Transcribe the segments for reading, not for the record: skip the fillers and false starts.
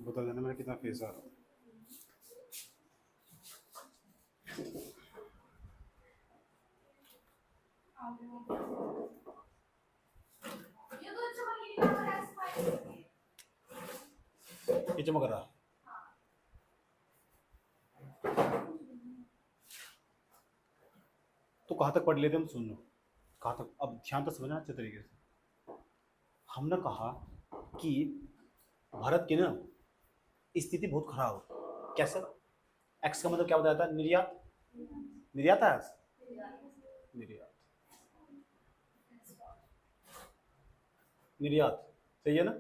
बता देना मेरा कितना फेस आ रहा है। ये चमक रहा है। तो कहाँ तक पढ़ लेते हम, सुन लो कहाँ तक, अब ध्यान तो समझना अच्छे तरीके से। हमने कहा कि भारत की ना स्थिति बहुत खराब। कैसे? एक्स का मतलब क्या बताया था? निर्यात। निर्यात है, निर्यात, निर्यात सही है ना?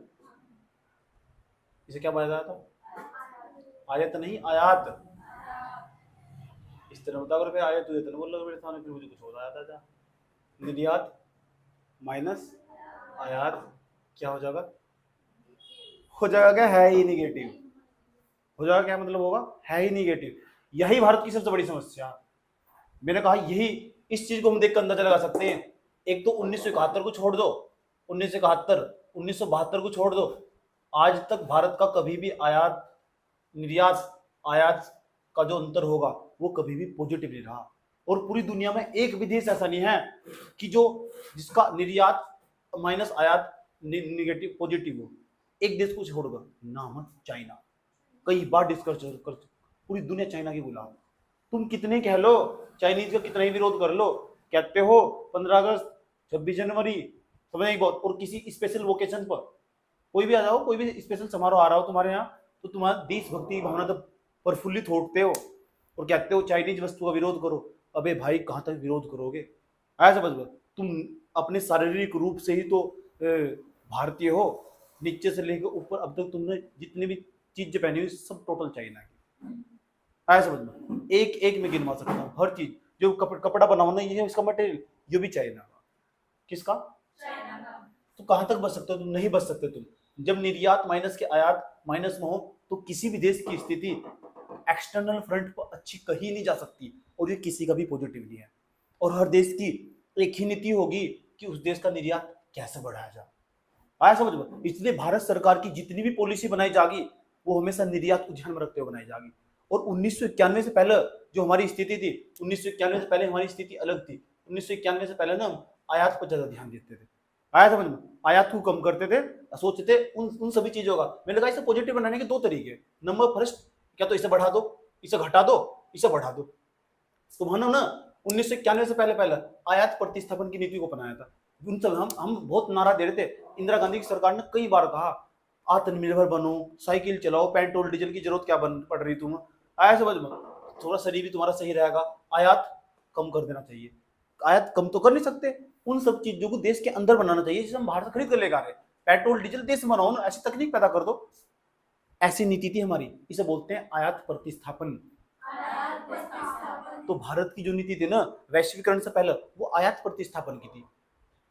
इसे क्या बताया था? आयात नहीं, आयात। इस तरह बता, अगर फिर आयात तो इतना बोल रहा मेरे सामने, फिर मुझे कुछ और आया था। निर्यात माइनस आयात क्या हो जाएगा? हो जाएगा क्या? है ही निगेटिव। हो जाएगा क्या मतलब होगा? है ही निगेटिव। यही भारत की सबसे बड़ी समस्या। मैंने कहा यही, इस चीज को हम देख कर अंदाजा लगा सकते हैं। एक तो 1971 को छोड़ दो, 1971, 1972 को छोड़ दो, आज तक भारत का कभी भी आयात निर्यात आयात का जो अंतर होगा वो कभी भी पॉजिटिव नहीं रहा। और पूरी दुनिया में एक भी देश ऐसा नहीं है कि जो जिसका निर्यात माइनस आयात निगेटिव पॉजिटिव हो। एक देश को छोड़कर, नाम चाइना। कई बार डिस्कस कर, पूरी दुनिया चाइना की गुलाम। तुम कितने कह लो, चाइनीज का कितना ही विरोध कर लो, कहते हो 15 अगस्त, 26 जनवरी, समझ नहीं बहुत। और किसी स्पेशल वोकेशन पर कोई भी आ जाओ, कोई भी स्पेशल समारोह आ रहा हो तुम्हारे यहाँ, तो तुम्हारा देशभक्ति की भावना तो प्रफुल्लित होते हो और कहते हो चाइनीज वस्तु का विरोध करो। अबे भाई कहाँ तक विरोध करोगे? ऐसा समझ लो, तुम अपने शारीरिक रूप से ही तो भारतीय हो, नीचे से लेकर ऊपर अब तक तुमने जितनी भी चीजें पहनी हुई सब टोटल चाइना की। ऐसा समझ लो, एक एक में गिनवा सकता हूँ हर चीज। जो कपड़ा बनाओ ना, ये है इसका मटेरियल, ये भी चाइना का। किसका? चाइना का। तो कहां तक बच सकते हो तुम? नहीं बच सकते तुम। जब निर्यात माइनस के आयात माइनस में हो तो किसी भी देश की स्थिति एक्सटर्नल फ्रंट पर अच्छी कही नहीं जा सकती, और ये किसी का भी पॉजिटिव नहीं है। और हर देश की एक ही नीति होगी कि उस देश का निर्यात कैसे बढ़ाया जाए। आया समझ में? इसलिए भारत सरकार की जितनी भी पॉलिसी बनाई जाएगी वो हमेशा निर्यात को ध्यान में रखते हुए बनाई जाएगी। और 1991 से पहले जो हमारी स्थिति थी, 1991 से पहले हमारी स्थिति अलग थी। 1991 से पहले ना हम आयात पर ज्यादा ध्यान देते थे। आया समझ में? आयात को कम करते थे, सोचते थे उन सभी चीजों का। मैंने कहा इसे पॉजिटिव बनाने के दो तरीके। नंबर फर्स्ट, क्या तो इसे बढ़ा दो, इसे घटा दो, इसे बढ़ा दो। तो मानो ना 1991 से पहले पहले आयात प्रतिस्थापन की नीति को अपनाया था। उन सब हम बहुत नारा दे रहे थे। इंदिरा गांधी की सरकार ने कई बार कहा आत्मनिर्भर बनो, साइकिल चलाओ, पेट्रोल डीजल की जरूरत क्या पड़ रही तुम। आया समझ में? थोड़ा शरीर भी तुम्हारा सही रहेगा। आयात कम कर देना चाहिए। आयात कम तो कर नहीं सकते, उन सब चीजों को देश के अंदर बनाना चाहिए जिसे हम बाहर से खरीद कर लेकर आ रहे। पेट्रोल डीजल देश में बनाओ ना, ऐसी तकनीक पैदा कर दो। ऐसी नीति थी हमारी, इसे बोलते हैं आयात प्रतिस्थापन। तो भारत की जो नीति थी ना वैश्वीकरण से पहले, वो आयात प्रतिस्थापन की थी।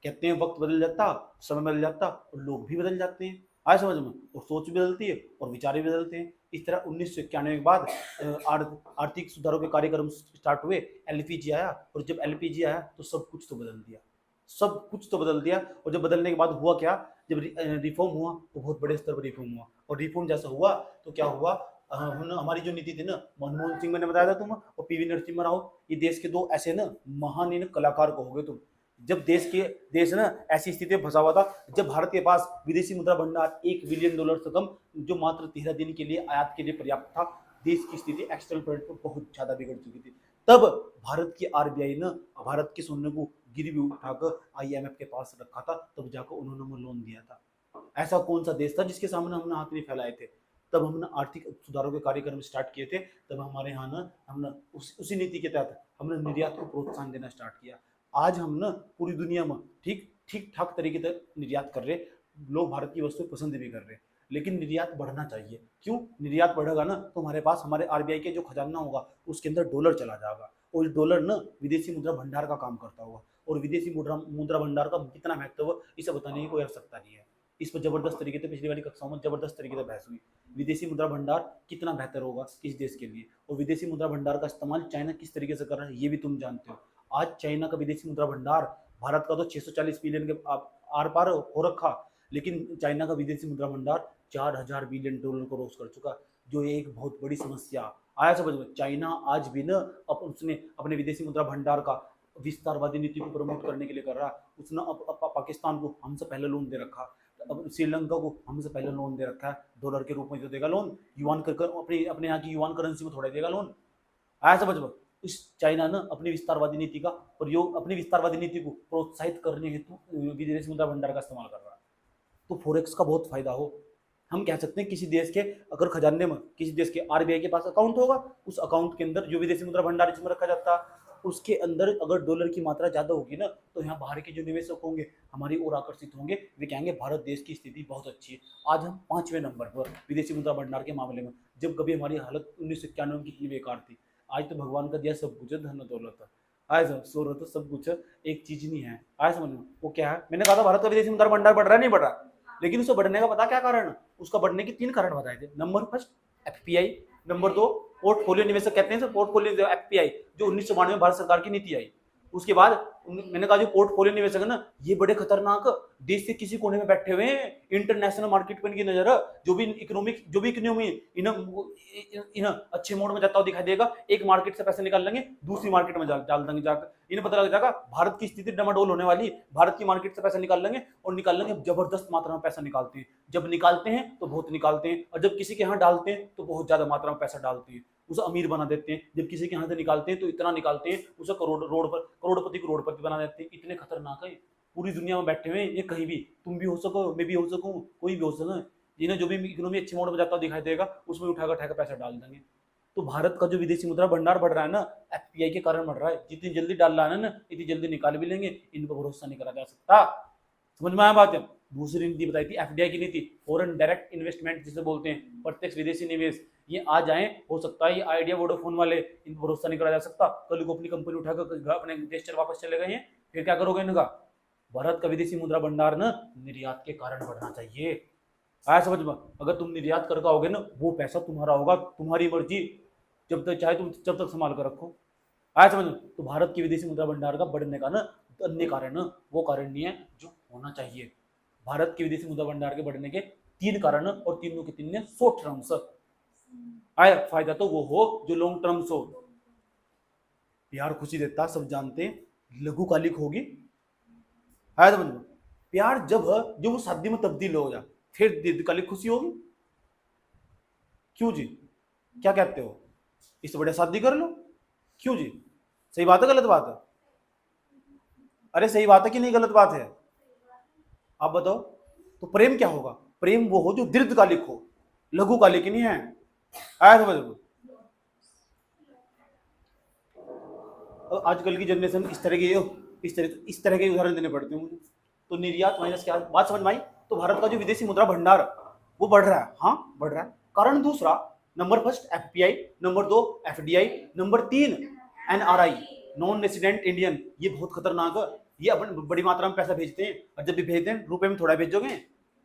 कहते हैं वक्त बदल जाता, समय बदल जाता और लोग भी बदल जाते हैं। आए समझ में? और सोच भी बदलती है और विचार भी बदलते हैं। इस तरह 1991 के बाद आर्थिक सुधारों के कार्यक्रम स्टार्ट हुए, एलपीजी आया, और जब एलपीजी आया तो सब कुछ तो बदल दिया, सब कुछ तो बदल दिया। और जब बदलने के बाद हुआ क्या? जब रिफॉर्म हुआ तो बहुत बड़े स्तर पर रिफॉर्म हुआ, और रिफॉर्म जैसा हुआ तो क्या हुआ, हमारी जो नीति थी ना, मनमोहन सिंह, मैंने बताया था तुम, और पीवी नरसिम्हा राव, ये देश के दो ऐसे ना महान कलाकार कहोगे तुम। जब देश ना ऐसी स्थिति में फंसा हुआ था, जब भारत के पास विदेशी मुद्रा भंडार $1 बिलियन से कम, जो मात्र 13 दिन के लिए आयात के लिए पर्याप्त था, देश की स्थिति एक्सटर्नल फ्रंट पर बहुत ज्यादा बिगड़ चुकी थी। तब भारत की आरबीआई ने भारत के सोने को गिरवी उठाकर आईएमएफ के पास रखा था, तब जाकर उन्होंने लोन दिया था। ऐसा कौन सा देश था जिसके सामने हमने हाथ नहीं फैलाए थे? तब हमने आर्थिक सुधारों के कार्यक्रम स्टार्ट किए थे। तब हमारे यहाँ ना हमने उसी नीति के तहत हमने निर्यात को प्रोत्साहन देना स्टार्ट किया। आज हम ना पूरी दुनिया में ठीक ठीक ठाक तरीके से निर्यात कर रहे, लोग भारत की वस्तु पसंद भी कर रहे, लेकिन निर्यात बढ़ना चाहिए। क्यों? निर्यात बढ़ेगा ना तो हमारे पास हमारे आरबीआई के जो खजाना होगा उसके अंदर डॉलर चला जाएगा, और डॉलर ना विदेशी मुद्रा भंडार का काम करता होगा। और विदेशी मुद्रा भंडार का कितना महत्व इसे बताने की कोई आवश्यकता नहीं है। इस पर जबरदस्त तरीके से पिछली वाली कक्षाओं में जबरदस्त तरीके से बहस हुई। विदेशी मुद्रा भंडार कितना बेहतर होगा किस देश के लिए, और विदेशी मुद्रा भंडार का इस्तेमाल चाइना किस तरीके से कर रहा है ये भी तुम जानते हो। आज चाइना का विदेशी मुद्रा भंडार भारत का तो 640 बिलियन के आर पार हो रखा, लेकिन चाइना का विदेशी मुद्रा भंडार 4,000 बिलियन डॉलर को क्रॉस कर चुका, जो एक बहुत बड़ी समस्या आया समझ में। चाइना आज भी न उसने अपने विदेशी मुद्रा भंडार का विस्तारवादी नीति को प्रमोट करने के लिए कर रहा। उसने पाकिस्तान को हमसे पहले लोन दे रखा, अब श्रीलंका को हमसे पहले लोन दे रखा है, डॉलर के रूप में जो देगा लोन, युआन कर अपने यहाँ की युआन करेंसी में थोड़ा देगा लोन। आया समझ में। इस चाइना ना अपनी विस्तारवादी नीति का प्रयोग, अपनी विस्तारवादी नीति को प्रोत्साहित करने हेतु विदेशी मुद्रा भंडार का इस्तेमाल कर रहा है। तो फोरेक्स का बहुत फायदा हो। हम कह सकते हैं किसी देश के अगर खजाने में किसी देश के आरबीआई के पास अकाउंट होगा, उस अकाउंट के अंदर जो विदेशी मुद्रा भंडार जिसमें रखा जाता है, उसके अंदर अगर डॉलर की मात्रा ज्यादा होगी ना, तो यहाँ बाहर के जो निवेशक होंगे हमारी ओर आकर्षित होंगे। वे कहेंगे भारत देश की स्थिति बहुत अच्छी है। आज हम 5वें नंबर पर विदेशी मुद्रा भंडार के मामले में, जब कभी हमारी हालत 1991 में कितनी बेकार थी। आज तो भगवान का दिया सब कुछ है, धन दौलत है, आज शोहरत तो सब कुछ है, एक चीज नहीं है। आज समझ में वो क्या है। मैंने कहा था भारत का विदेशी मुद्रा भंडार बढ़ रहा है, नहीं बढ़ रहा, लेकिन उससे बढ़ने का पता क्या कारण है। उसका बढ़ने के 3 कारण बताए थे। Number first FPI, number 2 portfolio निवेशक कहते हैं सर, पोर्टफोलियो एफपीआई जो 1992 में भारत सरकार की नीति आई। उसके बाद मैंने कहा जो पोर्टफोलियो निवेशक है ना, ये बड़े खतरनाक, देश के किसी कोने में बैठे हुए हैं, इंटरनेशनल मार्केट पर इनकी नजर है। जो भी इकोनॉमी इन अच्छे मोड में जाता हुआ दिखाई देगा, एक मार्केट से पैसे निकाल लेंगे, दूसरी मार्केट में डाल देंगे जाकर। इन्हें पता लग जाएगा भारत की स्थिति डमाडोल होने वाली, भारत की मार्केट से पैसा निकाल लेंगे, और निकाल लेंगे जबरदस्त मात्रा में पैसा निकालते हैं। जब निकालते हैं तो बहुत निकालते हैं, और जब किसी के यहाँ डालते हैं तो बहुत ज्यादा मात्रा में पैसा डालते हैं, उसे अमीर बना देते हैं। जब किसी के यहाँ से निकालते हैं तो इतना निकालते हैं, उसे करोड़पति करोड़पति बना देते हैं। इतने खतरनाक है, पूरी दुनिया में बैठे हुए हैं ये, कहीं भी तुम भी हो सको, मैं भी हो सकूं, कोई भी हो सके, जिन्हें जो भी इकोनॉमी अच्छे मोड में जाता दिखाई देगा उसमें उठाकर पैसा डाल देंगे। तो भारत का जो विदेशी मुद्रा भंडार बढ़ रहा है ना, एफपीआई के कारण बढ़ रहा है। जितनी जल्दी डाल रहा है ना, इतनी जल्दी निकाल भी लेंगे, इन पर भरोसा नहीं करा जा सकता। समझ में आया बात है। दूसरी नीति बताई थी एफडीआई की नीति, फॉरेन डायरेक्ट इन्वेस्टमेंट जिसे बोलते हैं, प्रत्यक्ष विदेशी निवेश। ये आ जाए, हो सकता है ये आइडिया वोडाफोन वाले, इन पर भरोसा नहीं करा जा सकता। कल को अपनी कंपनी उठाकर अपने देश वापस चले गए हैं, फिर क्या करोगे इनका। भारत का विदेशी मुद्रा भंडार ना निर्यात के कारण बढ़ना चाहिए। आया समझ में। अगर तुम निर्यात कर पाओगे ना, वो पैसा तुम्हारा होगा, तुम्हारी मर्जी, जब तक चाहे तुम जब तक संभाल कर रखो। आया समझ में। तो भारत की विदेशी मुद्रा भंडार का बढ़ने का ना अन्य कारण, वो कारण नहीं है जो होना चाहिए। भारत के विदेशी मुद्रा भंडार के बढ़ने के 3 कारण, और तीनों के 3 शॉर्ट टर्म्स आए। फायदा तो वो हो जो लॉन्ग टर्म्स हो। प्यार खुशी देता, सब जानते हैं, लघुकालिक होगी। आया समझ में। प्यार जब वो शादी में तब्दील हो जाए, फिर दीर्घकालिक खुशी होगी। क्यों जी, क्या कहते हो, इससे बढ़िया शादी कर लो। क्यों जी, सही बात है गलत बात है? अरे सही बात है कि नहीं गलत बात है, आप बताओ। तो प्रेम क्या होगा? प्रेम वो हो जो दीर्घकालिक हो, लघुकालिक नहीं है। आया समझ में। आजकल की जनरेशन इस तरह के उदाहरण देने पड़ते हैं मुझे। तो निर्यात माइनस क्या बात समझ में आई। तो भारत का जो विदेशी मुद्रा भंडार वो बढ़ रहा है, हाँ बढ़ रहा है। कारण दूसरा, number first FPI, number 2 FDI, number 3 NRI, non resident Indian. ये बहुत खतरनाक है। ये अपन बड़ी मात्रा में पैसा भेजते हैं, और जब भी भेजते हैं रुपए में थोड़ा भेजोगे,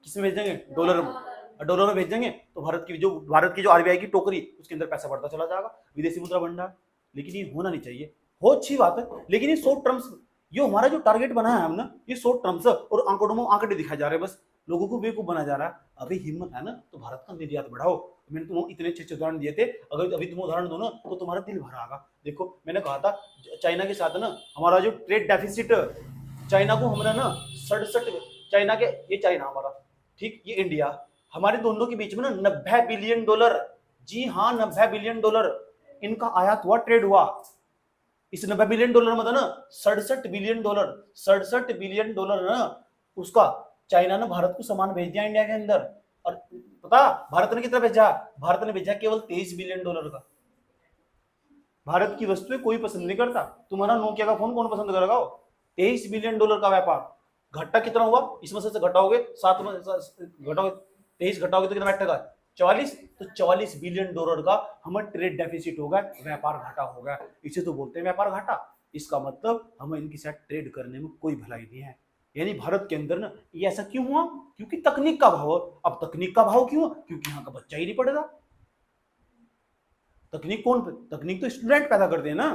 किसमें भेजेंगे? डॉलर में। डॉलर में भेजेंगे तो भारत की जो आरबीआई की टोकरी, उसके अंदर पैसा बढ़ता चला जाएगा, विदेशी मुद्रा भंडार। लेकिन ये होना नहीं चाहिए। हो अच्छी बात है, लेकिन ये शॉर्ट टर्म्स, ये हमारा जो टारगेट बनाया है हमने, ये शॉर्ट टर्म्स और आंकड़ों में आंकड़े दिखाए जा रहे हैं, बस लोगों को बेवकूफ बना जा रहा है। अभी हिम्मत है ना तो भारत का निर्यात बढ़ाओ। मैंने तुम्हें इतने अच्छे उदाहरण दिए थे, अगर अभी तुम उदाहरण दो ना तो तुम्हारा दिल भरा आगा। देखो मैंने कहा था चाइना के साथ ना हमारा जो ट्रेड डेफिसिट, चाइना को हमने ना 67, चाइना के, ये चाइना हमारा, ठीक, ये इंडिया, हमारे दोनों के बीच में ना 90 बिलियन डॉलर, जी हाँ 90 बिलियन डॉलर इनका आयात हुआ, ट्रेड हुआ। इस 90 बिलियन डॉलर में था ना 67 बिलियन डॉलर, 67 बिलियन डॉलर ना उसका चाइना ने भारत को सामान भेज दिया इंडिया के अंदर। और पता भारत ने कितना भेजा? भारत ने भेजा केवल 23 बिलियन डॉलर का। भारत की वस्तुएं कोई पसंद नहीं करता, तुम्हारा नोकिया का फोन कौन पसंद करेगा? 23 बिलियन डॉलर का व्यापार। घाटा कितना हुआ? इसमें से घटाओगे 7 में घटाओगे 23 घटाओगे तो कितना बैठेगा? 44। तो 44 बिलियन डॉलर का हमें ट्रेड डेफिसिट होगा, व्यापार घाटा होगा। इसे तो बोलते हैं व्यापार घाटा। इसका मतलब हमें इनके साथ ट्रेड करने में कोई भलाई नहीं है। यानी भारत के अंदर ना ये ऐसा क्यों हुआ? क्योंकि तकनीक का भाव। अब तकनीक का भाव क्यों? क्योंकि यहाँ का बच्चा ही नहीं पढ़ेगा। तकनीक तो स्टूडेंट पैदा करते हैं ना,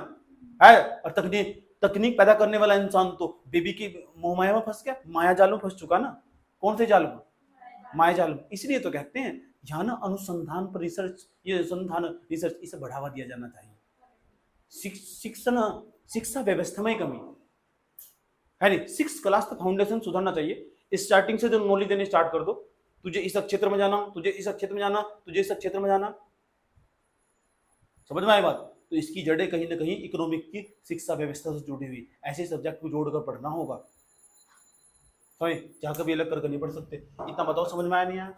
है। और तकनीक पैदा करने वाला इंसान तो बेबी की मोह माया में फंस गया, माया जाल में फंस चुका ना। कौन से जाल में? मायाजाल, इसलिए तो कहते हैं यहाँ ना अनुसंधान पर रिसर्च, ये अनुसंधान रिसर्च इसे बढ़ावा दिया जाना चाहिए। शिक्षण शिक्षा व्यवस्था में कमी है नहीं, 6 क्लास तक फाउंडेशन सुधरना चाहिए। स्टार्टिंग से जो नॉलेज देने स्टार्ट कर दो, तुझे इस क्षेत्र में जाना, तुझे इस क्षेत्र में जाना, तुझे इस क्षेत्र में जाना, समझ में आई बात। तो इसकी जड़ें कहीं ना कहीं इकोनॉमिक की शिक्षा व्यवस्था से जुड़ी हुई, ऐसे सब्जेक्ट को जोड़कर पढ़ना होगा। समझ, जहाँ कभी अलग करके नहीं पढ़ सकते। इतना बताओ, समझ में आया नहीं आया?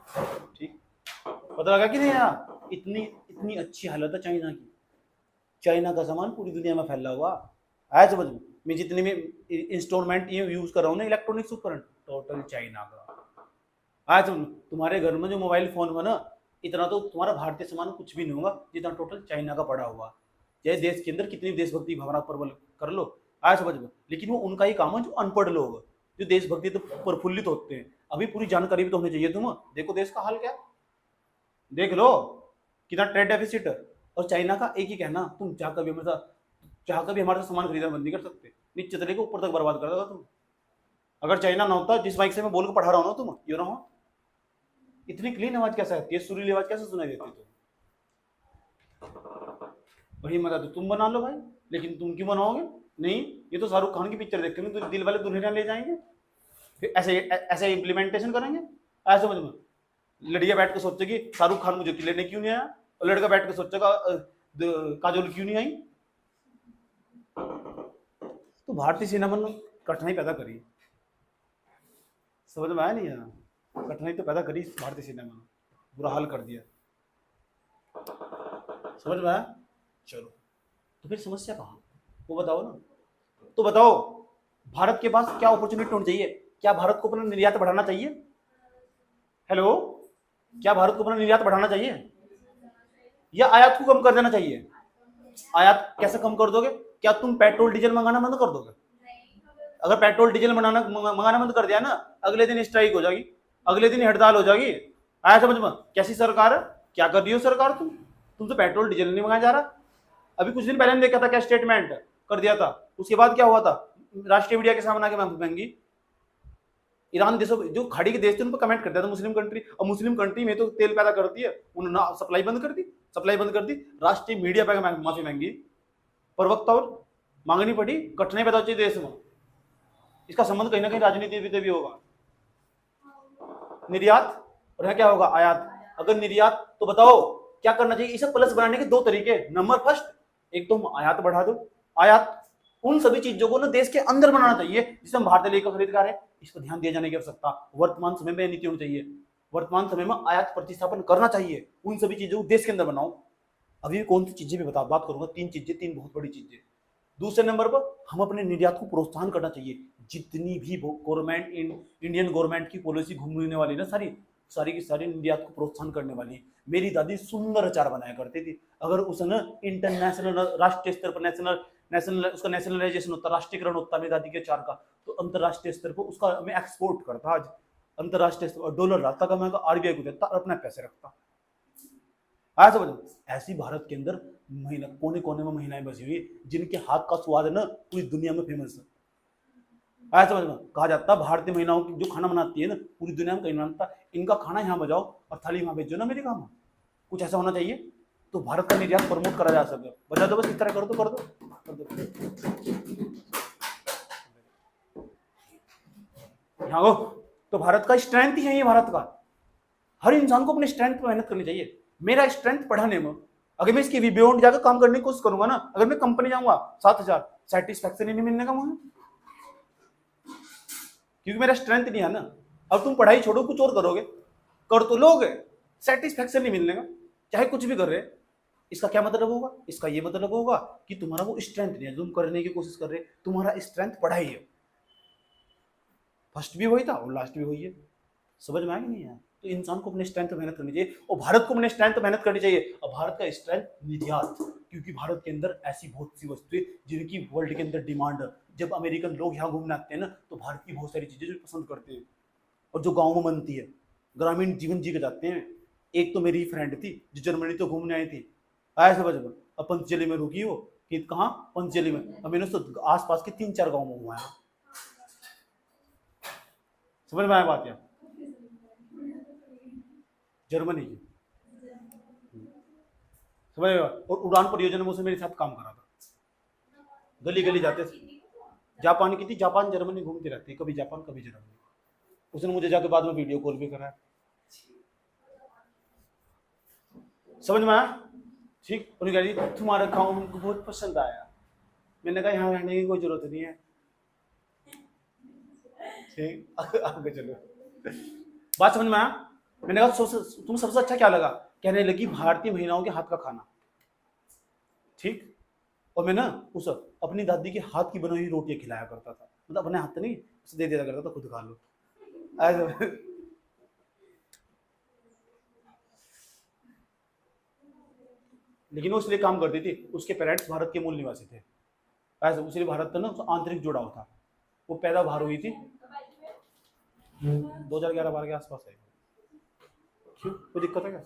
ठीक, पता लगा कि नहीं आया? इतनी इतनी अच्छी हालत है चाइना की। चाइना का सामान पूरी दुनिया में फैला हुआ, आया समझ में? मैं जितने में इंस्टॉलमेंट ये यूज कर रहा हूँ ना इलेक्ट्रॉनिक्स उपकरण, टोटल चाइना का। आया समझ में? तुम्हारे घर में जो मोबाइल फोन है ना, इतना तो तुम्हारा भारतीय सामान कुछ भी नहीं होगा जितना टोटल चाइना का पड़ा हुआ। चाहे देश के अंदर कितनी देशभक्ति भावना प्रबल कर लो, आया समझ में? लेकिन वो उनका ही काम है जो अनपढ़ लोग, जो देशभक्ति तो प्रफुल्लित होते हैं। अभी पूरी जानकारी भी तो होनी चाहिए। तुम देखो देश का हाल क्या, देख लो कितना ट्रेड डेफिसिट है। और चाइना का एक ही कहना, तुम चाहकर भी हमारे से सामान खरीदना बंद नहीं कर सकते, नीचे चले के ऊपर तक बर्बाद कर देगा तुम। अगर चाइना ना होता, जिस माइक से मैं बोल के पढ़ा रहा हूँ ना, तुम यू नो इतनी क्लीन आवाज कैसे आती है, सुरीली आवाज कैसे सुनाई देती है तुम? वही मजा तो तुम बना लो भाई, लेकिन तुम क्यों बनाओगे? नहीं, ये तो शाहरुख खान की पिक्चर देखेंगे तो दिल वाले दुल्हनिया ले जाएंगे, फिर ऐसे ऐसे इम्प्लीमेंटेशन करेंगे। ऐसे समझ में, लड़कियां बैठ के सोचेगी शाहरुख खान मुझे लेने क्यों नहीं आया, और लड़का बैठ के सोचेगा काजोल क्यों नहीं आई। तो भारतीय सिनेमा ने कठिनाई पैदा करी, समझ में आया नहीं यार? कठिनाई तो पैदा करी भारतीय सिनेमा ने, बुरा हाल कर दिया, समझ में आया? चलो, तो फिर समस्या कहाँ, वो बताओ ना। तो बताओ, भारत के पास क्या अपॉर्चुनिटी होनी चाहिए? क्या भारत को अपना निर्यात बढ़ाना चाहिए? हेलो, क्या भारत को अपना निर्यात बढ़ाना चाहिए या आयात को कम कर देना चाहिए? आयात कैसे कम कर दोगे? क्या तुम पेट्रोल डीजल मंगाना बंद कर दोगे? अगर पेट्रोल डीजल मंगाना बंद कर दिया ना, अगले दिन स्ट्राइक हो जाएगी, अगले दिन हड़ताल हो जाएगी। आया समझ में? कैसी सरकार है, क्या कर रही हो सरकार तुम तो पेट्रोल डीजल नहीं मंगाया जा रहा। अभी कुछ दिन पहले देखा था क्या स्टेटमेंट कर दिया था, उसके बाद क्या हुआ था? राष्ट्रीय मीडिया के सामने आके महंगी ईरान देशों जो खाड़ी के देश थे उन पर कमेंट करता था मुस्लिम कंट्री, और मुस्लिम कंट्री में तो तेल पैदा करती है, उन्होंने सप्लाई बंद कर दी, राष्ट्रीय मीडिया पर माफी मांगी, प्रवक्ता और मांगनी पड़ी, कठिनाई पैदा होती है देश में। इसका संबंध कहीं ना कहीं राजनीति से भी होगा। निर्यात और क्या होगा? आयात। अगर निर्यात, तो बताओ क्या करना चाहिए? इसे प्लस बनाने के 2 तरीके। नंबर फर्स्ट, एक तो आयात बढ़ा दो। आयात उन सभी चीजों को ना देश के अंदर बनाना चाहिए जिसे हम भारतीय लेकर खरीदकार है, इस पर ध्यान दिया जाने की आवश्यकता वर्तमान समय में नीति होनी चाहिए। वर्तमान समय में आयात प्रतिस्थापन करना चाहिए, उन सभी चीजों को देश के अंदर बनाओ। अभी कौन सी चीजें भी बात करूंगा, 3 बहुत बड़ी चीजें। दूसरे नंबर पर हम अपने निर्यात को प्रोत्साहन करना चाहिए। जितनी भी गवर्नमेंट इंडियन गवर्नमेंट की पॉलिसी घूमने वाली ना, सारी की सारी निर्यात को प्रोत्साहन करने वाली। मेरी दादी सुंदर अचार बनाया करती थी, अगर उसने इंटरनेशनल राष्ट्रीय स्तर पर उसका नेशनलाइजेशन होता, राष्ट्रीयकरण होता मेरी दादी के अचार का, तो अंतरराष्ट्रीय स्तर पर उसका मैं एक्सपोर्ट करता। आज अंतरराष्ट्रीय स्तर पर डॉलर लाता का, मैं आरबीआई को देता और अपने पैसे रखता। आया समझ? ऐसी भारत के अंदर महीना कोने कोने में महिलाएं बसी हुई जिनके हाथ का स्वाद है ना पूरी दुनिया में फेमस है। आया समझ में? कहा जाता है भारतीय महिलाओं की जो खाना बनाती है ना पूरी दुनिया में कहीं नहीं बनता, इनका खाना यहाँ बजाओ और थाली वहां भेजो ना अमेरिका में। कुछ ऐसा होना चाहिए तो भारत का निर्यात प्रमोट करा जा सके। बजा दो बस, इस तरह कर दो। यहाँ हो तो भारत का स्ट्रेंथ ही है, ये भारत का हर इंसान को अपने स्ट्रेंथ पर मेहनत करनी चाहिए। मेरा स्ट्रेंथ पढ़ाने में, अगर मैं इसके बियॉन्ड जाकर काम करने की कोशिश करूंगा ना, अगर मैं कंपनी जाऊंगा 7,000, सेटिस्फैक्शन ही नहीं मिलने का मुझे, क्योंकि मेरा स्ट्रेंथ नहीं है ना। अब तुम पढ़ाई छोड़ो कुछ और करोगे, कर तो लोगे, सेटिस्फैक्शन नहीं मिलने का, चाहे कुछ भी कर रहे। इसका क्या मतलब होगा? इसका ये मतलब होगा कि तुम्हारा वो स्ट्रेंथ नहीं है, तुम करने की कोशिश कर रहे, तुम्हारा स्ट्रेंथ पढ़ाई है। फर्स्ट भी वही था और लास्ट भी वही है। समझ में आया नहीं है? तो इंसान को अपने स्ट्रेंथ पर मेहनत करनी चाहिए और भारत को अपने स्ट्रेंथ पर मेहनत करनी चाहिए। और भारत का स्ट्रेंथ निर्यात, क्योंकि भारत के अंदर ऐसी बहुत सी वस्तुएं जिनकी वर्ल्ड के अंदर डिमांड है। जब अमेरिकन लोग यहाँ घूमने आते हैं ना तो भारत की बहुत सारी चीजें जो पसंद करते हैं और जो गाँव में बनती है, ग्रामीण जीवन जी के जाते हैं। एक तो मेरी फ्रेंड थी जो जर्मनी तो घूमने आई थी, आया समझ में, अब पंचजली में रुकी हो कि कहाँ? पंचजली में। अब मैंने उसको आसपास के 3-4 गाँव में घुमाया। समझ में आया बात? क्या जर्मनी की। समझ रहे हो? और उड़ान परियोजना में उसने मेरे साथ काम करा था, गली गली जाते थे। जापान की थी, जापान जर्मनी घूमती रहती है, कभी जापान कभी जर्मनी। उसने मुझे जाके बाद में वीडियो कॉल भी करा। समझ में आया? ठीक। उन्होंने कह रही तुम्हारा गाँव हमको बहुत पसंद आया। मैंने कहा यहाँ रहने की कोई जरूरत नहीं है। ठीक, आगे चलो। बात समझ में आया? मैंने कहा तुम सबसे अच्छा क्या लगा? कहने लगी भारतीय महिलाओं के हाथ का खाना। ठीक। और मैं ना उस अपनी दादी के हाथ की बनी हुई रोटियां खिलाया करता था, मतलब अपने हाथ नहीं, उसे दे दिया करता था, खुद खा लो ऐसे। लेकिन वो इसलिए काम करती थी, उसके पेरेंट्स भारत के मूल निवासी थे, ऐसे उसलिए भारत का ना आंतरिक जुड़ाव था। वो पैदा बाहर हुई थी 2011-12 के आसपास है। क्यों, कोई दिक्कत है क्या?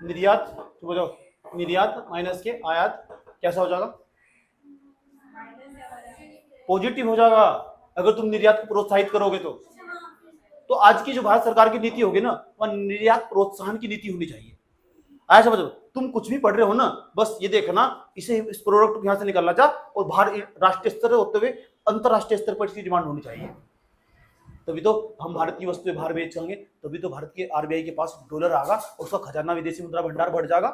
निर्यात, चुप हो जाओ। निर्यात माइनस के आयात कैसा हो जाएगा? पॉजिटिव हो जाएगा अगर तुम निर्यात को प्रोत्साहित करोगे तो आज की जो भारत सरकार की नीति होगी ना, वह निर्यात प्रोत्साहन की नीति होनी चाहिए। आया समझ? तुम कुछ भी पढ़ रहे हो ना, बस ये देखना इसे इस प्रोडक्ट को यहां से निकालना चाह, और बाहर राष्ट्रीय स्तर होते हुए अंतरराष्ट्रीय स्तर पर इसकी डिमांड होनी चाहिए। तभी तो हम भारत की वस्तुएं बाहर बेचेंगे, तभी तो भारत के आरबीआई के पास डॉलर आएगा, उसका खजाना विदेशी मुद्रा भंडार बढ़ जाएगा।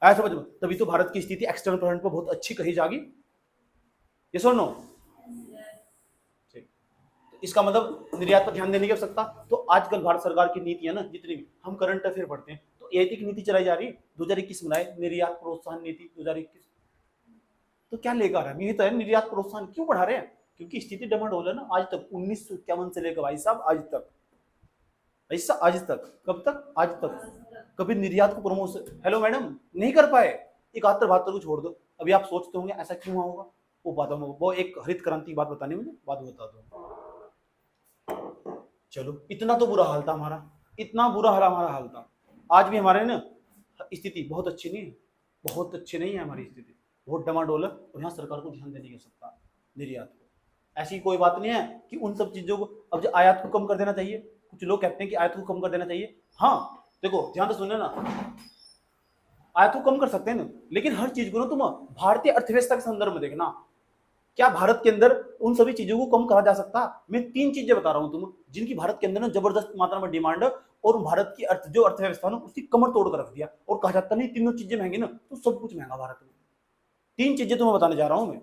आया समझ? तभी तो भारत की स्थिति एक्सटर्नल फ्रंट पर बहुत अच्छी कही जाएगी। ये सुन लो। इसका मतलब निर्यात पर ध्यान देने की आवश्यकता। तो आजकल भारत सरकार की नीतियां ना, जितनी भी हम करंट अफेयर पढ़ते हैं, तो एक नीति चलाई जा रही है 2021 में आए, निर्यात प्रोत्साहन नीति 2021। तो क्या लेकर आ रहा है? ये तो है निर्यात प्रोत्साहन क्यों बढ़ा रहे हैं? क्योंकि स्थिति डमांड हो रहा है ना, आज तक 1951 से लेकर भाई साहब आज तक, ऐसा आज तक, कब तक? आज तक कभी निर्यात को प्रमोशन, हेलो मैडम, नहीं कर पाए। 71-72 को छोड़ दो। अभी आप सोचते होंगे ऐसा क्यों होगा, वो बात, वो एक हरित क्रांति की बात बतानी, मुझे बात बता दो। चलो, इतना तो बुरा हाल था हमारा, इतना बुरा हमारा हाल था। आज भी हमारे ना स्थिति बहुत अच्छी नहीं है, बहुत अच्छी नहीं है हमारी स्थिति, बहुत डमाडोल है। और यहाँ सरकार को ध्यान देने की आवश्यकता। निर्यात को ऐसी कोई बात नहीं है कि उन सब चीजों को अब जो आयात को कम कर देना चाहिए। कुछ लोग कहते हैं कि आयात को कम कर देना चाहिए। हाँ देखो, ध्यान से सुनना ना, आयात को कम कर सकते हैं ना, लेकिन हर चीज को ना तुम भारतीय अर्थव्यवस्था के संदर्भ में देखना। क्या भारत के अंदर उन सभी चीजों को कम करा जा सकता? मैं 3 चीजें बता रहा हूं तुम, जिनकी भारत के अंदर ना जबरदस्त मात्रा में डिमांड है, और भारत की जो अर्थव्यवस्था ना उसकी कमर तोड़ कर रख दिया। और कहा जाता नहीं तीनों चीजें महंगी ना, तो सब कुछ महंगा भारत में। 3 चीजें तुम्हें बताने जा रहा हूं मैं,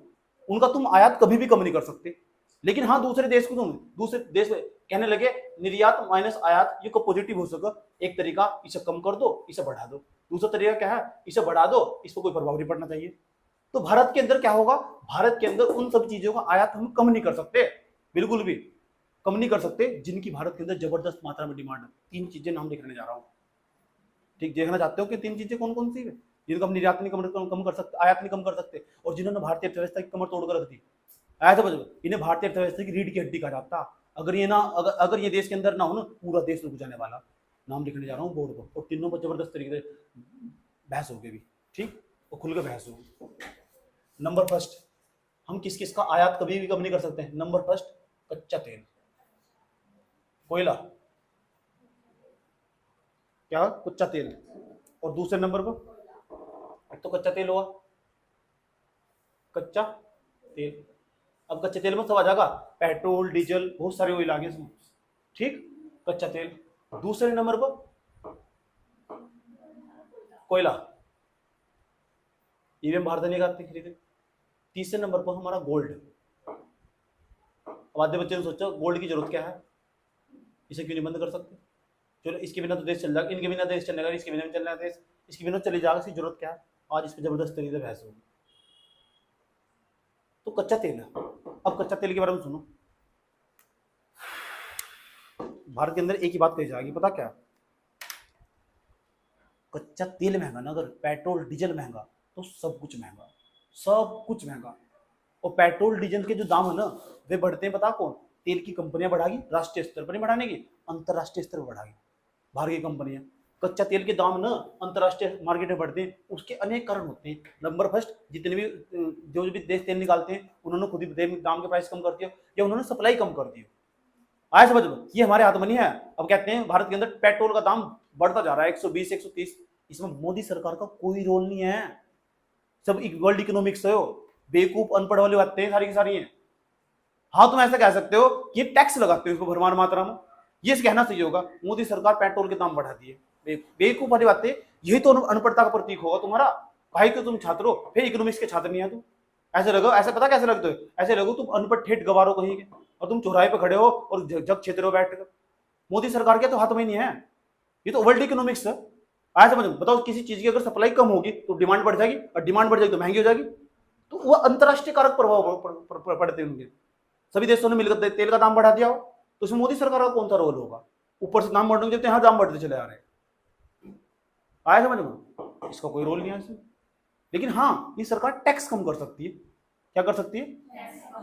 उनका तुम आयात कभी भी कम नहीं कर सकते। लेकिन हाँ, दूसरे देश को तुम दूसरे देश में कहने लगे निर्यात माइनस आयात ये को पॉजिटिव हो सका। एक तरीका, इसे कम कर दो, इसे बढ़ा दो। दूसरा तरीका क्या है? इसे बढ़ा दो, इस पर कोई प्रभाव नहीं पड़ना चाहिए। तो भारत के अंदर क्या होगा? भारत के अंदर उन सब चीजों का आयात हम कम नहीं कर सकते, बिल्कुल भी कम नहीं कर सकते, जिनकी भारत के अंदर जबरदस्त मात्रा में डिमांड है। 3 चीजें नाम लिखने जा रहा हूं। ठीक, देखना चाहते हो कि 3 चीजें कौन कौन सी है जिनको हम निर्यात नहीं कम कर सकते, आयात नहीं कम कर सकते, और जिन्होंने भारतीय अर्थव्यवस्था की कमर तोड़कर रख दी। आया समझ? इन्हें भारतीय अर्थव्यवस्था की रीढ़ की हड्डी कहा जाता। अगर ये ना अगर ये देश के अंदर ना हो ना, पूरा देश रुक जाने वाला। नाम लिखने जा रहा हूँ बोर्ड को, और तीनों पर जबरदस्त तरीके से बहस होगी भी। ठीक, और खुल के बहस होगी। नंबर फर्स्ट, हम किस किस का आयात कभी भी कम नहीं कर सकते हैं। नंबर फर्स्ट, कच्चा तेल, कोयला, क्या कच्चा तेल। और दूसरे नंबर पर तो कच्चा तेल हुआ, कच्चा तेल। अब कच्चे तेल में सब आ जाएगा, पेट्रोल, डीजल, बहुत सारे ऑयल आ गए इसमें। ठीक, कच्चा तेल। दूसरे नंबर पर कोयला, ये भी हम भारत नहीं खाते खरीदे। तीसरे नंबर पर हमारा गोल्ड। अब आधे बच्चे ने सोचा गोल्ड की जरूरत क्या है, इसे क्यों नहीं बंद कर सकते? चलो, इसके बिना तो देश चल जाएगा, इनके बिना देश चलेगा, इसके बिना चलना देश, इसके बिना चले जाएगा, इसकी जरूरत क्या है? आज इस पर जबरदस्त तरीके से बहस होगी। तो कच्चा तेल है। अब कच्चा तेल के बारे में सुनो। भारत के अंदर एक ही बात कही जाएगी, पता क्या? कच्चा तेल महंगा ना, अगर पेट्रोल डीजल महंगा तो सब कुछ महंगा, सब कुछ महंगा। और पेट्रोल डीजल के जो दाम है ना, वे बढ़ते हैं, पता कौन? तेल की कंपनियां बढ़ागी, राष्ट्रीय स्तर पर नहीं बढ़ाने की, अंतरराष्ट्रीय स्तर पर बढ़ागी बाहर की कंपनियां। कच्चा तेल के दाम ना अंतरराष्ट्रीय मार्केट में बढ़ते हैं, उसके अनेक कारण होते हैं। नंबर फर्स्ट, जितने भी जो भी देश तेल निकालते हैं, उन्होंने खुद ही दाम के प्राइस कम कर दिया, या उन्होंने सप्लाई कम कर दी। आया समझ में? ये हमारे हाथ में नहीं है। अब कहते हैं भारत के अंदर पेट्रोल का दाम बढ़ता जा रहा है 120 130, इसमें मोदी सरकार का कोई रोल नहीं है। सब वर्ल्ड इकोनॉमिक्स है, बेवकूफ अनपढ़ वाली बातें सारी की सारी हैं। हाँ तुम ऐसा कह सकते हो कि टैक्स लगाते हो इसको भरमार मात्रा में, ये कहना सही होगा मोदी सरकार पेट्रोल के दाम बढ़ा दिए। बेवकूफ वाली बातें, यही तो अनपढ़ता का प्रतीक होगा तुम्हारा। भाई तो तुम छात्र हो, फिर इकोनॉमिक्स के छात्र नहीं है तुम। ऐसे लगो, ऐसे पता कैसे लगते हो, ऐसे लगो तुम अनपढ़ ठेठ गवारो कहीं के, और तुम चौराहे पे खड़े हो और जग क्षेत्र हो बैठ कर। मोदी सरकार के तो हाथ में नहीं है, ये तो वर्ल्ड इकोनॉमिक्स है। आया समझ? बताओ किसी चीज की अगर सप्लाई कम होगी तो डिमांड बढ़ जाएगी, और डिमांड बढ़ जाएगी तो महंगी हो जाएगी। तो वो अंतरराष्ट्रीय कारक प्रभाव पड़ते हैं उनके। सभी देशों ने मिलकर तेल का दाम बढ़ा दिया हो तो उसमें मोदी सरकार का कौन सा रोल होगा? ऊपर से दाम बढ़ने देते हैं, दाम बढ़ते चले आ रहे हैं। आया समझ में? इसका कोई रोल नहीं है इसमें। लेकिन हाँ, ये सरकार टैक्स कम कर सकती है। क्या कर सकती है?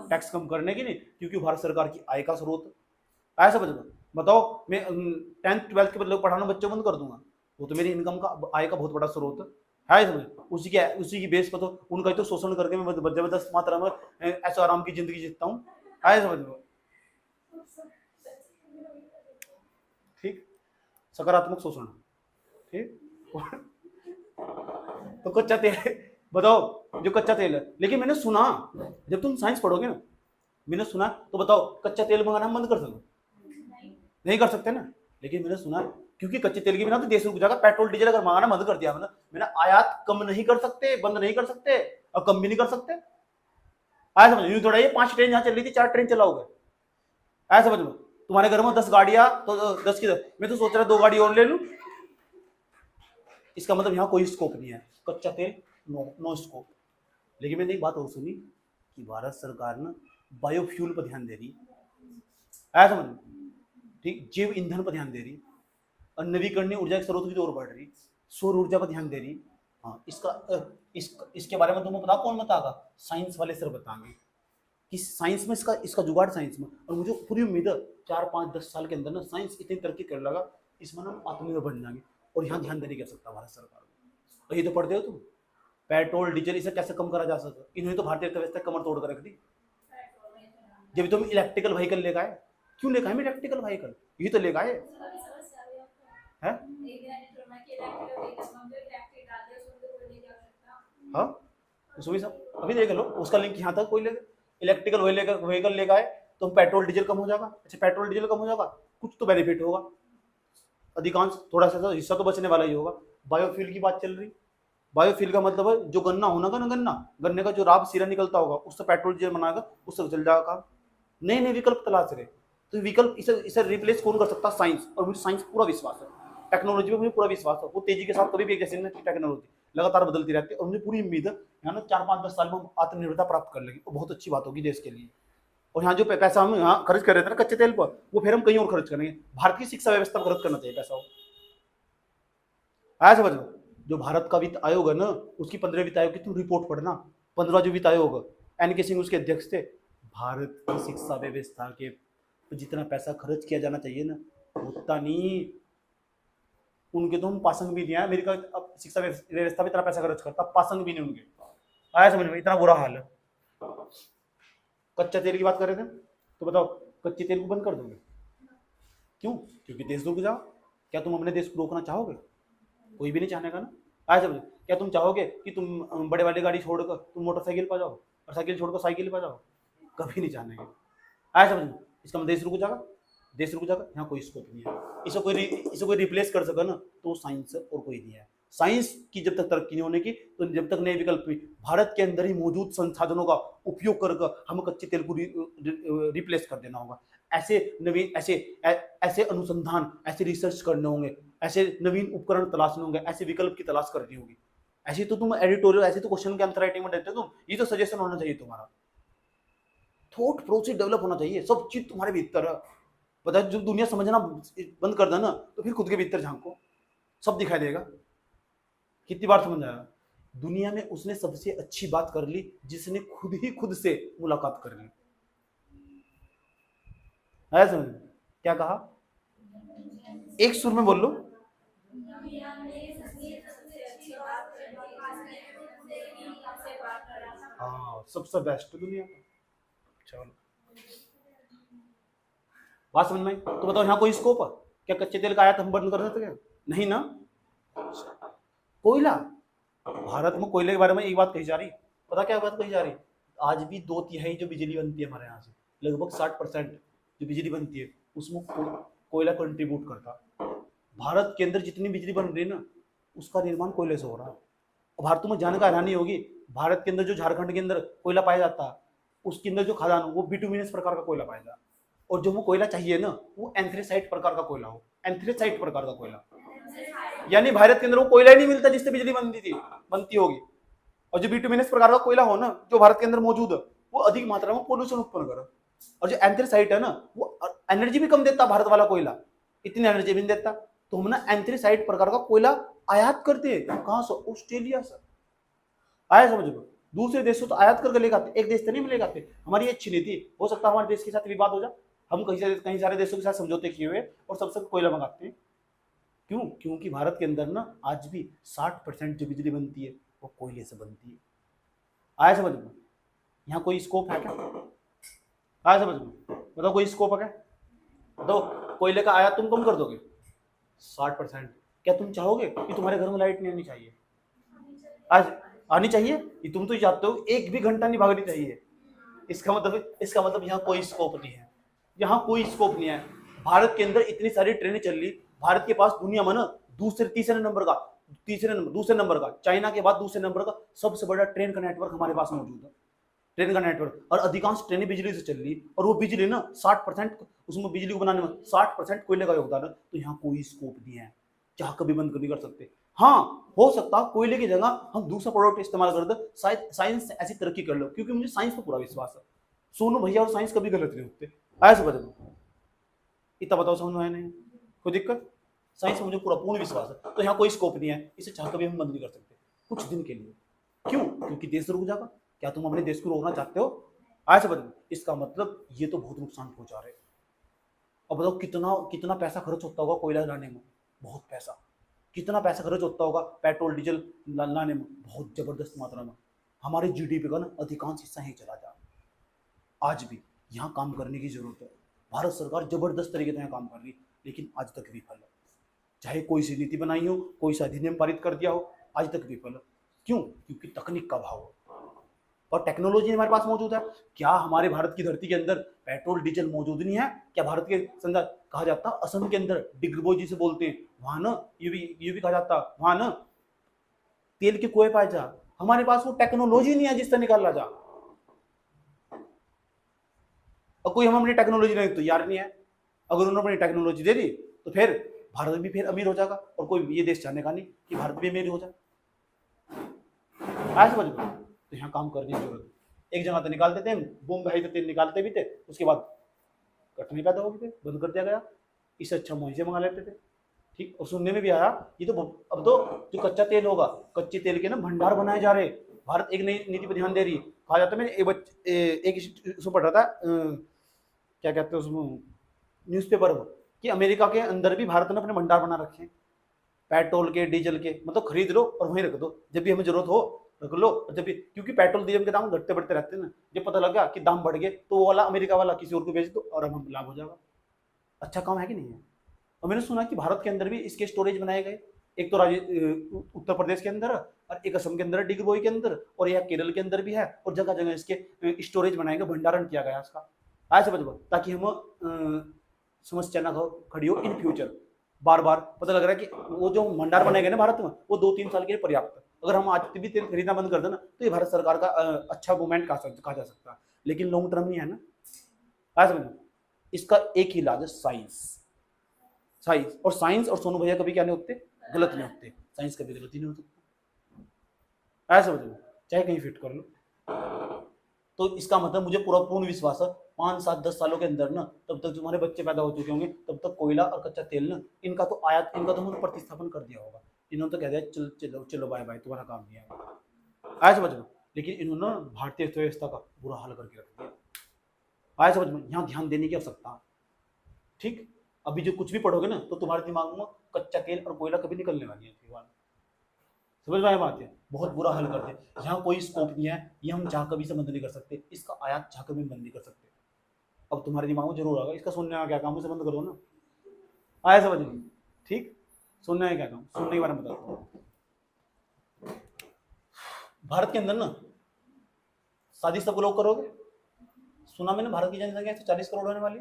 टैक्स कम करने की नहीं, क्योंकि भारत सरकार की आय का स्रोत। आया समझ में? बताओ मैं 10th 12th के बदले पढ़ाना बच्चों बंद कर दूंगा? वो तो मेरी इनकम का, आय का बहुत बड़ा स्रोत है समझ? उसी की बेस पर तो उनका ही तो शोषण करके मैं जबरदस्त मात्रा में ऐसा आराम की जिंदगी जीता हूँ। आया समझ में? ठीक, सकारात्मक शोषण। ठीक तो कच्चा तेल बताओ, जो कच्चा तेल है, लेकिन मैंने सुना, जब तुम साइंस पढ़ोगे ना, मैंने सुना तो बताओ कच्चा तेल मंगाना बंद कर सकते? नहीं कर सकते ना। लेकिन मैंने सुना क्योंकि कच्चे तेल के बिना तो देश रुक जाएगा। पेट्रोल डीजल अगर मंगाना बंद कर दिया मैंने आयात कम नहीं कर सकते, बंद नहीं कर सकते, और कम भी नहीं कर सकते। आया समझ? यूं थोड़ा, ये 5 ट्रेन जहां चल रही थी 4 ट्रेन चलाओगे। आया समझ में? तुम्हारे घर में 10 गाड़ियां तो 10 की 10, मैं तो सोच रहा 2 गाड़ी और ले लूं। इसका मतलब यहाँ कोई स्कोप नहीं है, कच्चा तेल नो स्कोप। लेकिन मैंने एक बात और सुनी कि भारत सरकार ना बायोफ्यूल पर ध्यान दे रही है। आया समझ? ठीक, जैव ईंधन पर ध्यान दे रही, और नवीकरणीय ऊर्जा के स्रोत की ओर बढ़ रही, सौर ऊर्जा पर ध्यान दे रही। हाँ, इसके बारे में तुम्हें पता कौन बताएगा? साइंस वाले सर बताएंगे कि साइंस में इसका जुगाड़ साइंस में। और मुझे पूरी उम्मीद है 4 5 10 साल के अंदर ना साइंस इतनी तरक्की कर लगा, इसमें ना आत्मनिर्भर बन जाएंगे। और यहाँ ध्यान देने कर सकता भारत सरकार को। और ये तो पढ़ते हो तुम, पेट्रोल डीजल इसे कैसे कम करा जा सकता। इन्होंने तो भारतीय अर्थव्यवस्था कमर तोड़ कर रख दी। जब तुम इलेक्ट्रिकल व्हीकल लेकर आए, क्यों लेकर आए इलेक्ट्रिकल व्हीकल? ये तो लेकर आए है। हाँ, उसमें सब अभी देख लो, उसका लिंक यहाँ तक कोई ले, इलेक्ट्रिकल व्हीकल लेकर आए तो पेट्रोल डीजल कम हो जाएगा। अच्छा, पेट्रोल डीजल कम हो जाएगा, कुछ तो बेनिफिट होगा, अधिकांश थोड़ा सा हिस्सा तो बचने वाला ही होगा। बायोफ्यूल की बात चल रही, बायोफ्यूल का मतलब है जो गन्ना होगा ना, गन्ने का जो राब सिरा निकलता होगा उससे पेट्रोल डीजल बनाएगा, उससे चल जाएगा काम। नए नए विकल्प तलाश रहे, तो विकल्प इसे रिप्लेस कौन कर सकता? साइंस। और मुझे साइंस पूरा विश्वास है, टेक्नोलॉजी में मुझे पूरा विश्वास है। वो तेजी के साथ कभी भी एक जैसे नहीं, टेक्नोलॉजी लगातार बदलती रहती है। और मुझे पूरी उम्मीद है यहाँ ना 4 5 10 साल में हम आत्मनिर्भरता प्राप्त कर लेंगे, और बहुत अच्छी बात होगी देश के लिए। और यहाँ जो पैसा हम यहाँ खर्च कर रहे थे ना कच्चे तेल पर, वो फिर हम कहीं और खर्च करेंगे। भारत की शिक्षा व्यवस्था पर खर्च करना चाहिए पैसा। आया समझ में? जो भारत का वित्त आयोग है ना, उसकी 15 वित्त आयोग की तुम रिपोर्ट पढ़ना। 15 जो वित्त आयोग, एन के सिंह उसके अध्यक्ष थे। भारत की शिक्षा व्यवस्था के जितना पैसा खर्च किया जाना चाहिए ना, उतना नहीं। उनके तो हम पासंग भी नहीं है, अमेरिका अब शिक्षा व्यवस्था भी इतना पैसा खर्च करता, पासंग भी नहीं उनके। आया समझ में? इतना बुरा हाल है। कच्चा तेल की बात कर रहे थे, तो बताओ कच्चे तेल को बंद कर दोगे? क्यों? क्योंकि देश डूब जाओ। क्या तुम अपने देश को रोकना चाहोगे? कोई भी नहीं चाहने का ना। आया समझ? क्या तुम चाहोगे कि तुम बड़े वाली गाड़ी छोड़कर तुम मोटरसाइकिल पर जाओ, और साइकिल छोड़कर साइकिल पर जाओ? कभी नहीं चाहेंगे। आया समझ? इसका मतलब देश रुक जाएगा, देश रुक जाएगा। यहाँ कोई स्कोप नहीं है। इसे कोई रिप्लेस कर सका ना तो साइंस और कोई नहीं है। साइंस की जब तक तरक्की नहीं होने की, तो जब तक नए विकल्प में भारत के अंदर ही मौजूद संसाधनों का उपयोग कर हम कच्चे तेल को रिप्लेस कर देना होगा। ऐसे नवीन ऐसे अनुसंधान, ऐसे रिसर्च करने होंगे, ऐसे नवीन उपकरण तलाशने होंगे, ऐसे विकल्प की तलाश करनी होगी। ऐसे तो तुम एडिटोरियल, ऐसे तो क्वेश्चन के आंसर राइटिंग में देते हो तुम। ये तो सजेशन होना चाहिए तुम्हारा, थॉट प्रोसेस डेवलप होना चाहिए, सब चीज तुम्हारे भीतर है। पता है, जो दुनिया समझना बंद कर देना तो फिर खुद के भीतर झांको, सब दिखाई देगा। कितनी बार समझ आया? दुनिया में उसने सबसे अच्छी बात कर ली जिसने खुद ही खुद से मुलाकात कर ली। है समझ? क्या कहा? एक सुर में बोल लो। हाँ, सबसे बेस्ट दुनिया का। चलो, बात समझ में आई? तो बताओ यहाँ कोई स्कोप है क्या कच्चे तेल का आयात हम बंद कर सकते हैं? नहीं ना। कोयला, भारत में कोयले के बारे में एक बात कही जा रही, पता क्या बात कही जा रही? आज भी 2/3 जो बिजली बनती है हमारे यहाँ से, लगभग 60% जो बिजली बनती है उसमें कोयला कंट्रीब्यूट करता। भारत के अंदर जितनी बिजली बन रही है ना, उसका निर्माण कोयले से हो रहा है। और भारत में जानने का हैरानी होगी, भारत के अंदर जो झारखंड के अंदर कोयला पाया जाता है, उसके अंदर जो खदान हो वो बिटुमिनस प्रकार का कोयला पाया जाता, और जो वो कोयला चाहिए ना वो एंथ्रेसाइट प्रकार का कोयला हो, एंथ्रेसाइट प्रकार का कोयला। यानी भारत के अंदर वो कोयला ही नहीं मिलता जिससे बिजली बनती होगी। और जो बिटुमिनस प्रकार का कोयला हो ना, जो भारत के अंदर मौजूद है, वो अधिक मात्रा में पोल्यूशन उत्पन्न करे। और जो एंथ्रेसाइट है ना, वो एनर्जी भी कम देता, भारत वाला कोयला इतनी एनर्जी भी नहीं देता। तो हम ना एंथ्रेसाइट प्रकार का कोयला आयात करते हैं। कहां से? ऑस्ट्रेलिया से। आया समझ में? दूसरे देशों तो आयात करके लेकर आते, एक देश से नहीं लेकर आते। हमारी अच्छी नीति, हो सकता है हमारे देश के साथ विवाद हो जाए, हम कहीं सारे देशों के साथ समझौते किए हुए और सबसे कोयला मंगाते हैं। क्यों? क्योंकि भारत के अंदर ना आज भी 60% जो बिजली बनती है वो कोयले से बनती है। आया समझ में? यहाँ कोई स्कोप है क्या? आया समझ में? बताओ कोई स्कोप है क्या? बताओ कोयले का आयात तुम कम कर दोगे 60%। क्या तुम चाहोगे कि तुम्हारे घर में लाइट नहीं आनी चाहिए? आज आनी चाहिए कि तुम तो चाहते हो एक भी घंटा नहीं भागनी चाहिए। इसका मतलब यहाँ कोई स्कोप नहीं है, यहाँ कोई स्कोप नहीं है। भारत के अंदर इतनी सारी ट्रेनें चल रही, भारत के पास दुनिया में ना दूसरे नंबर का चाइना के बाद दूसरे नंबर का सबसे बड़ा ट्रेन का नेटवर्क हमारे पास मौजूद है, ट्रेन का नेटवर्क। और अधिकांश ट्रेनें बिजली से चल रही, और वो बिजली ना 60%, उसमें बिजली को बनाने में 60% कोयले का योगदान है। तो यहाँ कोई स्कोप नहीं है, चाह कभी बंद नहीं कर सकते। हाँ, हो सकता है कोयले की जगह हम दूसरा प्रोडक्ट इस्तेमाल कर दे, शायद साइंस ऐसी तरक्की कर लो, क्योंकि मुझे साइंस पर पूरा विश्वास है। सोनू भैया और साइंस कभी गलत नहीं होते। ऐसे बता, इतना बताओ समझ में आया नहीं? कोई दिक्कत? साइंस में मुझे पूरा पूर्ण विश्वास है। तो यहाँ कोई स्कोप नहीं है, इसे चाह कभी हम बंद नहीं कर सकते कुछ दिन के लिए। क्यों? क्योंकि देश रुक जाएगा। क्या तुम अपने देश को रोकना चाहते हो? ऐसे बदलो, इसका मतलब ये तो बहुत नुकसान पहुंचा रहे। अब बताओ कितना पैसा खर्च होता होगा कोयला लाने में? बहुत पैसा। कितना पैसा खर्च होता होगा पेट्रोल डीजल लाने में? बहुत जबरदस्त मात्रा में। हमारे जीडीपी का ना अधिकांश हिस्सा ही चला जाए। आज भी यहाँ काम करने की जरूरत है। भारत सरकार जबरदस्त तरीके से यहाँ काम कर रही, लेकिन आज तक विफल है। चाहे कोई सी नीति बनाई हो, कोई सा अधिनियम पारित कर दिया हो, आज तक विफल है। क्यों? क्योंकि तकनीक का अभाव है और टेक्नोलॉजी हमारे पास मौजूद है। क्या हमारे भारत की धरती के अंदर पेट्रोल डीजल मौजूद नहीं है? क्या भारत के संदर्भ कहा जाता है असम के अंदर डिग्रीबोई जी से बोलते हैं, वहां ना ये भी कहा जाता है, वहां ना तेल के कुएं पाए जा। हमारे पास वो टेक्नोलॉजी नहीं है जिससे निकाला जा, और कोई हम अपनी टेक्नोलॉजी नहीं तो यार नहीं है। अगर उन्होंने अपनी टेक्नोलॉजी दे दी तो फिर भारत भी फिर अमीर हो जाएगा, और कोई ये देश चाहने का नहीं कि भारत भी अमीर हो जाए। आज समझ में? तो यहाँ काम करने की जरूरत है। एक जगह तो निकालते थे, बम्बई तो तेल निकालते भी थे, उसके बाद कटनी पैदा हो गई थे, बंद कर दिया गया। इससे अच्छा मुआवजे मंगा लेते थे। ठीक। और सुनने में भी आया ये तो अब तो जो कच्चा तेल होगा, कच्चे तेल के ना भंडार बनाए जा रहे। भारत एक नई नीति पर ध्यान दे रही है। कहा जाता है, मैंने एक उसमें पढ़ रहा था, क्या कहते हैं उसमें, न्यूज़पेपर में, कि अमेरिका के अंदर भी भारत ने अपने भंडार बना रखे हैं पेट्रोल के डीजल के। मतलब खरीद लो और वहीं रख दो, जब भी हमें जरूरत हो रख लो। जब भी, क्योंकि पेट्रोल डीजल के दाम घटते बढ़ते रहते हैं ना, जब पता लग गया कि दाम बढ़ गए तो वो वाला अमेरिका वाला किसी और को बेच दो और हम लाभ हो जाएगा। अच्छा काम है कि नहीं है? और मैंने सुना कि भारत के अंदर भी इसके स्टोरेज बनाए गए। एक तो उत्तर प्रदेश के अंदर, और एक असम के अंदर डिग्रीबोई के अंदर, और यह केरल के अंदर भी है, और जगह जगह इसके स्टोरेज बनाए गए, भंडारण किया गया इसका। ऐसे समझ, ताकि हम समस्या ना खड़ी हो इन फ्यूचर। बार बार पता लग रहा है कि वो जो भंडार बनाए गए ना भारत में, वो 2-3 साल के लिए पर्याप्त है। अगर हम आज भी तेल खरीदना बंद कर देना तो ये भारत सरकार का अच्छा मूवमेंट कहा जा सकता है, लेकिन लॉन्ग टर्म नहीं है ना। ऐसा समझो, इसका एक ही इलाज है, साइंस। और साइंस और सोनू भैया कभी क्या नहीं होते? गलत नहीं होते। साइंस कभी गलती नहीं हो सकती। ऐसा समझो, चाहे कहीं फिट कर लो। तो इसका मतलब मुझे पूरा पूर्ण विश्वास है 5, 7, 10 सालों के अंदर ना, तब तक तुम्हारे बच्चे पैदा हो चुके होंगे, तब तक कोयला और कच्चा तेल ना, इनका तो हमने प्रतिस्थापन कर दिया होगा। इन्होंने तो कह दिया चलो चलो बाय बाय, तुम्हारा काम नहीं है। आया समझ में? लेकिन इन्होंने भारतीय अर्थव्यवस्था का बुरा हाल करके रख दिया। आया समझ में? यहाँ ध्यान देने की आवश्यकता। ठीक। अभी जो कुछ भी पढ़ोगे ना, तो तुम्हारे दिमाग में कच्चा तेल और कोयला कभी निकलने वाली है। समझ में आया बात है? बहुत बुरा हाल कर दे। यहाँ कोई स्कोप नहीं है, ये हम चाह कभी से बंद नहीं कर सकते, इसका आयात चाह कभी बंद नहीं कर सकते। अब तुम्हारे दिमाग में जरूर आएगा इसका सुनने का क्या काम, उसे बंद करो ना। आया समझ में? ठीक, सुनने का क्या काम, सुनने के बारे में बताता हूँ। भारत के अंदर ना शादी सब लोग करोगे? सुना मैंने भारत की जनसंख्या 140 करोड़ होने वाली,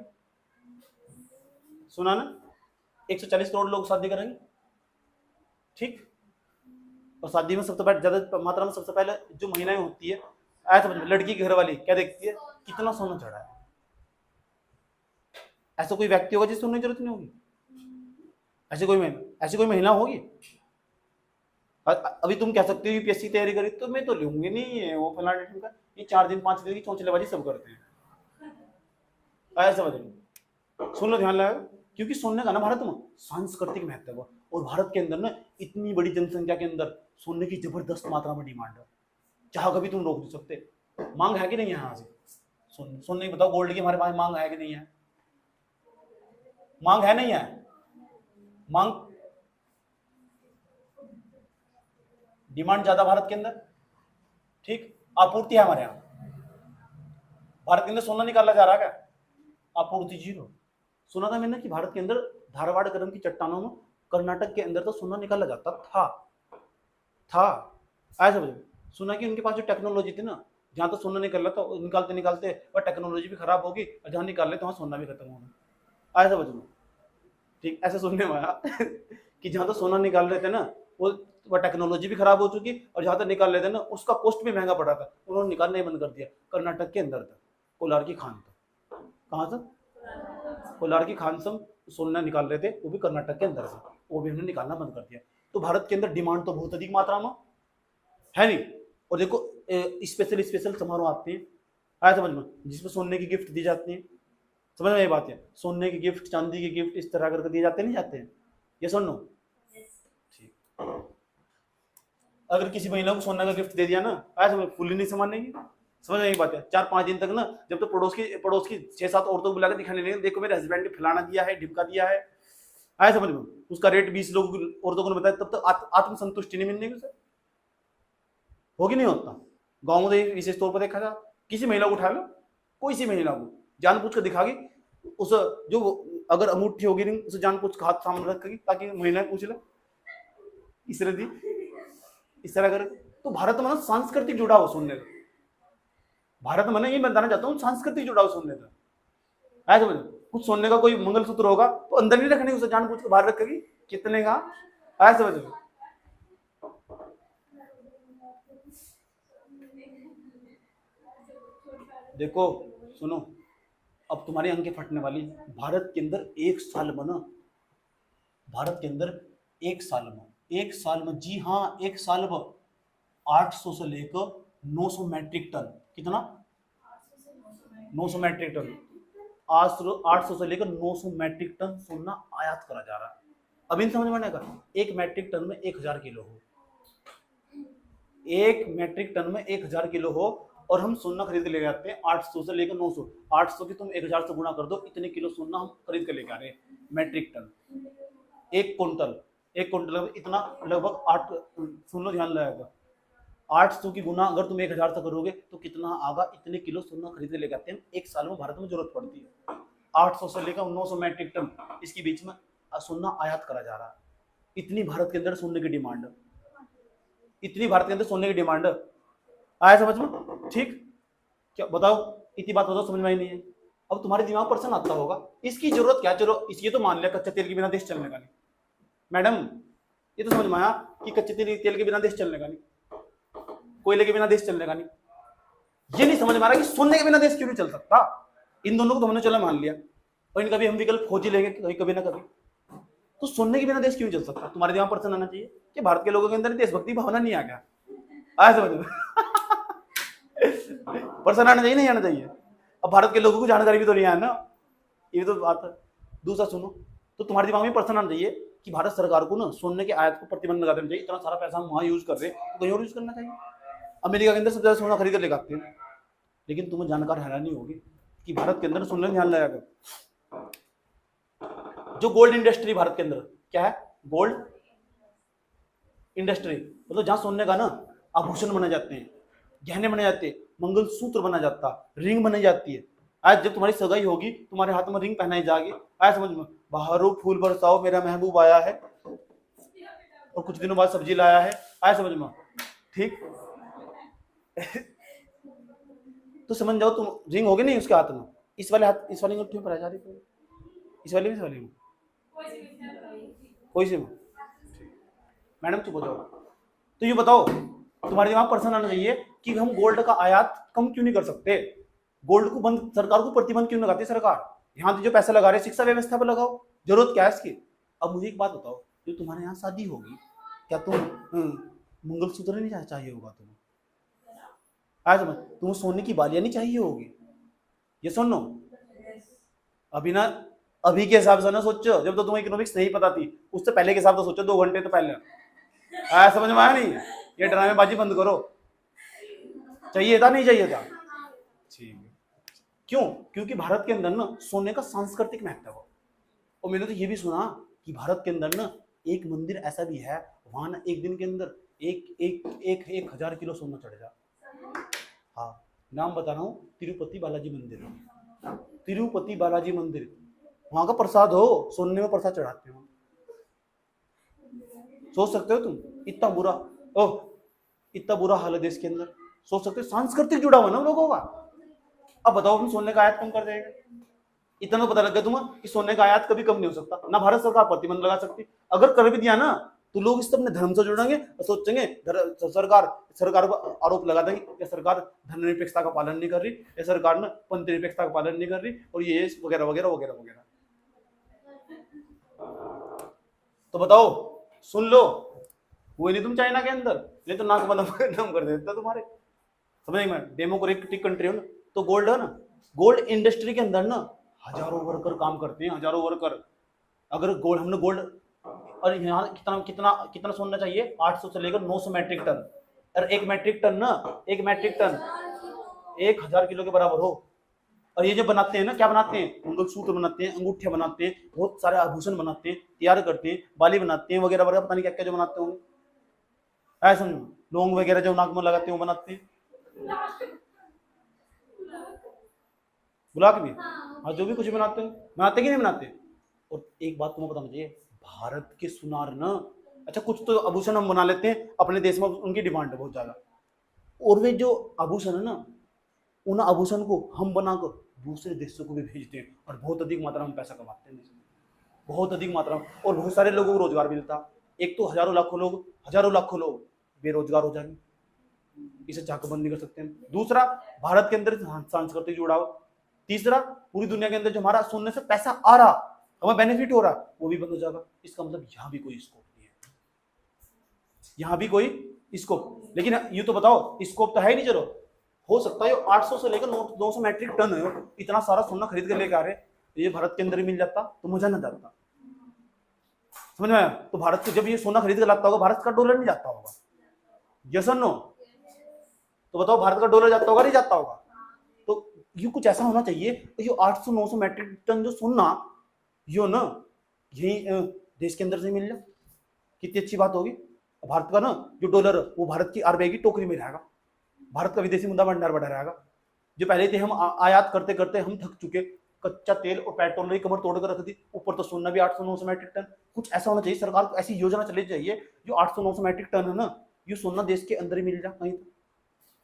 सुना ना? 140 करोड़ लोग शादी करेंगे, ठीक। और शादी में सबसे ज्यादा मात्रा में सबसे पहले जो महिलाएं होती है, आया समझ में, लड़की की घर वाली क्या देखती है, कितना सोना चढ़ा है। ऐसा कोई व्यक्ति होगा जिसे सुनने की जरूरत नहीं होगी? ऐसी कोई महिला होगी? अभी तुम कह सकते हो यूपीएससी तैयारी करी तो मैं तो लूंगी नहीं है वो फलाना का, ये 4 दिन 5 दिन की चौंचलेबाजी सब करते हैं। ऐसा समझ, सुन लो, ध्यान लगा, क्योंकि सुनने का ना भारत में सांस्कृतिक महत्व है। और भारत के अंदर ना इतनी बड़ी जनसंख्या के अंदर सुनने की जबरदस्त मात्रा में डिमांड है, चाह कभी तुम रोक नहीं सकते। मांग है कि नहीं है यहाँ से? सुनने बताओ, गोल्ड की हमारे पास मांग है कि नहीं है? मांग है नहीं है? मांग, डिमांड ज्यादा भारत के अंदर, ठीक। आपूर्ति है हमारे यहाँ, भारत के अंदर सोना निकाला जा रहा है क्या? आपूर्ति जीरो। सुना था मैंने कि भारत के अंदर धारवाड़ गर्म की चट्टानों में कर्नाटक के अंदर तो सोना निकाला जाता था। ऐसा समझो, सुना कि उनके पास जो टेक्नोलॉजी थी ना, जहां तो सोना निकल रहा था, निकालते निकालते और टेक्नोलॉजी भी खराब होगी, और जहां निकाल लेते वहां सोना भी खत्म होगा। ऐसा समझो, ठीक। ऐसा सुनने में आया कि जहां तो सोना निकाल रहे थे ना, वो टेक्नोलॉजी भी खराब हो चुकी, और जहां तक निकाल लेते ना उसका कॉस्ट भी महंगा पड़ा था, उन्होंने निकालना ही बंद कर दिया। कर्नाटक के अंदर था, कोलार की खान था। कहाँ था? कोलार की खान से सोना निकाल रहे थे, वो भी कर्नाटक के अंदर से, वो भी हमने निकालना बंद कर दिया। तो भारत के अंदर डिमांड तो बहुत अधिक मात्रा में है नहीं। और देखो स्पेशल समारोह आते हैं, आया समझ में, जिसमें सोने की गिफ्ट दी जाती है। समझ में ये बात है? सोने की गिफ्ट, चांदी की गिफ्ट, इस तरह करके दिए जाते नहीं जाते हैं? ये सुन लो, ठीक। अगर किसी महिला को सोना का गिफ्ट दे दिया ना, आया समझ, फुल्ली नहीं संभालेगी। समझ में ये बात है? 4-5 दिन तक ना, जब तो पड़ोस की 6-7 औरतों को बुलाकर दिखाने लगे, देखो मेरे हस्बैंड ने फलाना दिया है, ढिमका दिया है। आया समझ में? उसका रेट 20 लोग औरतों को बताया, तब तक आत्मसंतुष्टि नहीं मिलने की उसे, होगी नहीं होता। गाँव में विशेष तौर पर देखा जा, किसी महिला को उठा लो, कोई सी महिला को जानबूझ कर दिखागी, उस जो अगर अंगूठी होगी रिंग, उसे जानबूझ कर हाथ सामने रखेगी ताकि महिलाएं पूछ ले, इस तरह दी, इस तरह कर। तो भारत में सांस्कृतिक जुड़ाव सुनने का, भारत में ये बताना चाहता हूँ, सांस्कृतिक जुड़ाव सुनने का। ऐसा समझ, कुछ सोने का कोई मंगलसूत्र होगा तो अंदर नहीं रखने, उसे जानबूझ कर बाहर रखेगी, कितने का? ऐसा समझ। देखो सुनो, अब तुम्हारी अंकें फटने वाली। भारत के अंदर एक साल में ना, भारत के अंदर एक साल में जी हाँ, एक साल में 800 से लेकर 900 मैट्रिक टन, कितना? 900 मैट्रिक टन, 800 से लेकर 900 मैट्रिक टन सोना आयात करा जा रहा है। अब इन समझ में आने का, एक मैट्रिक टन में 1000 किलो हो, एक मैट्रिक टन में 1000 किलो हो, और हम सोना खरीद के ले जाते हैं 800 से लेकर 900। 800 की तुम 1000 से गुणा कर दो, इतने किलो सोना हम खरीद के लेके आ रहे हैं, मैट्रिक टन। एक क्विंटल इतना लगभग 8, सुन लो ध्यान लगाएगा, 800 की गुना अगर तुम 1000 से करोगे तो कितना आगा, इतने किलो सोना खरीद के लेके आते हैं एक साल में, भारत में जरूरत पड़ती है। 800 से लेकर 900 मैट्रिक टन, इसके बीच में सोना आयात करा जा रहा है। इतनी भारत के अंदर सोने की डिमांड, इतनी भारत के अंदर सोने की डिमांड, आया समझ में? ठीक, क्या बताओ, इतनी बात बताओ, समझ में ही नहीं है। अब तुम्हारे दिमाग पर प्रश्न आता होगा, इसकी जरूरत क्या? चलो इसकी तो मान लिया, कच्चे तेल के बिना देश चलने का नहीं। मैडम ये तो समझ में आया कि कच्चे तेल के बिना देश चलने का नहीं, कोयले के बिना देश चलने का नहीं। ये नहीं समझ में आ रहा कि सोने के बिना देश क्यों नहीं चल सकता। इन दोनों को तो हमने चला मान लिया, और इनका भी हम विकल्प खोज ही लेंगे कभी ना कभी। तो सोने के बिना देश क्यों नहीं चल सकता? तुम्हारे दिमाग पर प्रश्न आना चाहिए कि भारत के लोगों के अंदर देशभक्ति भावना नहीं आ गया? आया समझ में? प्रश्न आना चाहिए नहीं आना चाहिए? अब भारत के लोगों को जानकारी भी तो नहीं है ना, ये तो बात है। दूसरा सुनो, तो तुम्हारे दिमाग में प्रश्न आना चाहिए कि भारत सरकार को ना सोने के आयात को प्रतिबंध लगा देना चाहिए। इतना सारा पैसा हम वहां यूज कर रहे हैं तो कहीं और यूज करना चाहिए। अमेरिका के अंदर सबसे ज्यादा सोना खरीद कर लेकर आते हैं, लेकिन तुम्हें जानकार हैरानी होगी कि भारत के अंदर सुनने ध्यान लगाकर, जो गोल्ड इंडस्ट्री भारत के अंदर क्या है, गोल्ड इंडस्ट्री, मतलब जहां सोने का ना आभूषण बनाए जाते हैं, गहने बनाए जाते हैं, मंगलसूत्र बना जाता, रिंग बनाई जाती है। आज जब तुम्हारी सगाई होगी तुम्हारे हाथ में रिंग पहनाई जाएगी, आया समझ में, बाहरों फूल बरसाओ मेरा महबूब आया है, और कुछ दिनों बाद सब्जी लाया है, आया समझ में, ठीक। तो समझ जाओ तुम, रिंग होगी नहीं उसके हाथ में, इस वाले हाथ, इस वाली अंगूठी पर जा रही है, इस वाली में, इस वाली में, कोई सी में, मैडम चुप हो जाओ। तो ये बताओ तुम्हारे दिमाग पर्सन आना चाहिए कि हम गोल्ड का आयात कम क्यों नहीं कर सकते, गोल्ड को बंद, सरकार को प्रतिबंध क्यों लगाती है सरकार, यहाँ जो पैसा लगा रहे शिक्षा व्यवस्था पर लगाओ, जरूरत क्या है इसकी। अब मुझे एक बात बताओ, जो तुम्हारे यहाँ शादी होगी क्या तुम मंगलसूत्र नहीं चाहिए होगा तुम्हें, आज तुम्हें सोने की बालियां नहीं चाहिए होगी, ये सुनो अभी ना, अभी के हिसाब से ना सोचो, जब तो तुम्हें इकोनॉमिक्स नहीं पता थी उससे पहले के हिसाब से सोचो, 2 घंटे तो पहले, आया समझ में आया नहीं, ये ड्रामेबाजी बंद करो, चाहिए था नहीं चाहिए था, ठीक है। क्यों, क्योंकि भारत के अंदर ना सोने का सांस्कृतिक महत्व है, और मैंने तो ये भी सुना कि भारत के अंदर ना एक मंदिर ऐसा भी है वहां ना एक दिन के अंदर एक 1000 किलो सोना चढ़ जा, हाँ नाम बता रहा हूँ, तिरुपति बालाजी मंदिर, तिरुपति बालाजी मंदिर, वहां का प्रसाद हो, सोने में प्रसाद चढ़ाते हो, सोच सकते हो तुम, इतना बुरा, ओह इतना बुरा हाल है देश के अंदर, सोच सकते हो, सांस्कृतिक जुड़ा हुआ ना लोगों का। अब बताओ हम सोने का आयात कम कर देंगे, इतना तो पता लग गया तुम्हें कि सोने का आयात कभी कम नहीं हो सकता, ना भारत सरकार प्रतिबंध लगा सकती, अगर कर भी दिया ना तो लोग इससे अपने धर्म से जुड़ेंगे और सोचेंगे सरकार को आरोप लगा देंगे कि सरकार धर्मनिरपेक्षता का पालन नहीं कर रही, या सरकार ना पंथ निरपेक्षता का पालन नहीं कर रही, और ये वगैरह वगैरह वगैरह वगैरह। तो बताओ सुन लो, वो नहीं तुम चाइना के अंदर, नहीं तो नाक बंद कर देता तुम्हारे, समझ में, डेमोक्रेटिक कंट्री हो ना, तो गोल्ड है ना, गोल्ड इंडस्ट्री के अंदर ना हजारों वर्कर काम करते हैं, हजारों वर्कर, अगर गोल्ड हमने गोल्ड, और यहाँ कितना कितना कितना सोना चाहिए, 800 से लेकर 900 मैट्रिक टन, और एक मैट्रिक टन ना, एक मैट्रिक टन 1000 किलो के बराबर हो। और ये जो बनाते हैं ना, क्या बनाते हैं, मंगलसूत्र बनाते हैं, अंगूठियां बनाते हैं, बहुत सारे आभूषण बनाते हैं, तैयार करते हैं, बाली बनाते हैं वगैरह वगैरह, पता नहीं क्या क्या जो बनाते होंगे, ऐसा समझो, लौंग वगैरह जो नाक में लगाते हैं वो बनाते हैं, गुलाब भी, हाँ जो भी कुछ बनाते हैं, बनाते कि नहीं बनाते। और एक बात तुम्हें पता चाहिए, भारत के सुनार ना, अच्छा कुछ तो आभूषण हम बना लेते हैं अपने देश में, उनकी डिमांड है बहुत ज्यादा, और वे जो आभूषण है ना, उन आभूषण को हम बनाकर दूसरे देशों को भी भेजते हैं, और बहुत अधिक मात्रा में पैसा कमाते हैं, बहुत अधिक मात्रा में, और बहुत सारे लोगों को रोजगार मिलता, एक तो हजारों लाखों लोग बेरोजगार हो जाएंगे, इसे चाकबंद नहीं कर सकते हैं। दूसरा, भारत के अंदर सांस्कृतिक जुड़ाव। तीसरा, पूरी दुनिया के अंदर जो हमारा सोने से पैसा आ रहा, हमें बेनिफिट हो रहा, वो भी बंद हो जाएगा। इसका मतलब यहाँ भी कोई स्कोप नहीं है, यहाँ भी कोई स्कोप। लेकिन ये तो बताओ, स्कोप तो है ही नहीं। चलो हो सकता है 800 से लेकर 900 मैट्रिक टन है, इतना सारा सोना खरीद कर लेकर आ रहे, ये भारत के अंदर ही मिल जाता तो मजा ना जाता, समझ में आया। तो भारत से जब ये सोना खरीद कर लाता होगा, भारत का डॉलर नहीं जाता होगा, यस और नो? तो बताओ, भारत का डॉलर जाता होगा नहीं जाता होगा? तो ये कुछ ऐसा होना चाहिए, तो ये 800-900 मैट्रिक टन जो सोना यो ना यही देश के अंदर से मिल जाए, कितनी अच्छी बात होगी। भारत का ना जो डॉलर वो भारत की आरबीआई की टोकरी में रहेगा, भारत का विदेशी मुद्रा भंडार बढ़ा रहेगा। जो पहले थे हम आयात करते करते हम थक चुके, कच्चा तेल और पेट्रोल ने कमर तोड़ कर रख दी, ऊपर तो सोना भी 800-900 मैट्रिक टन। कुछ ऐसा होना चाहिए, सरकार को ऐसी योजना चलनी चाहिए जो 800-900 मैट्रिक टन है ना, ये सोना देश के अंदर ही मिल जाए कहीं। तो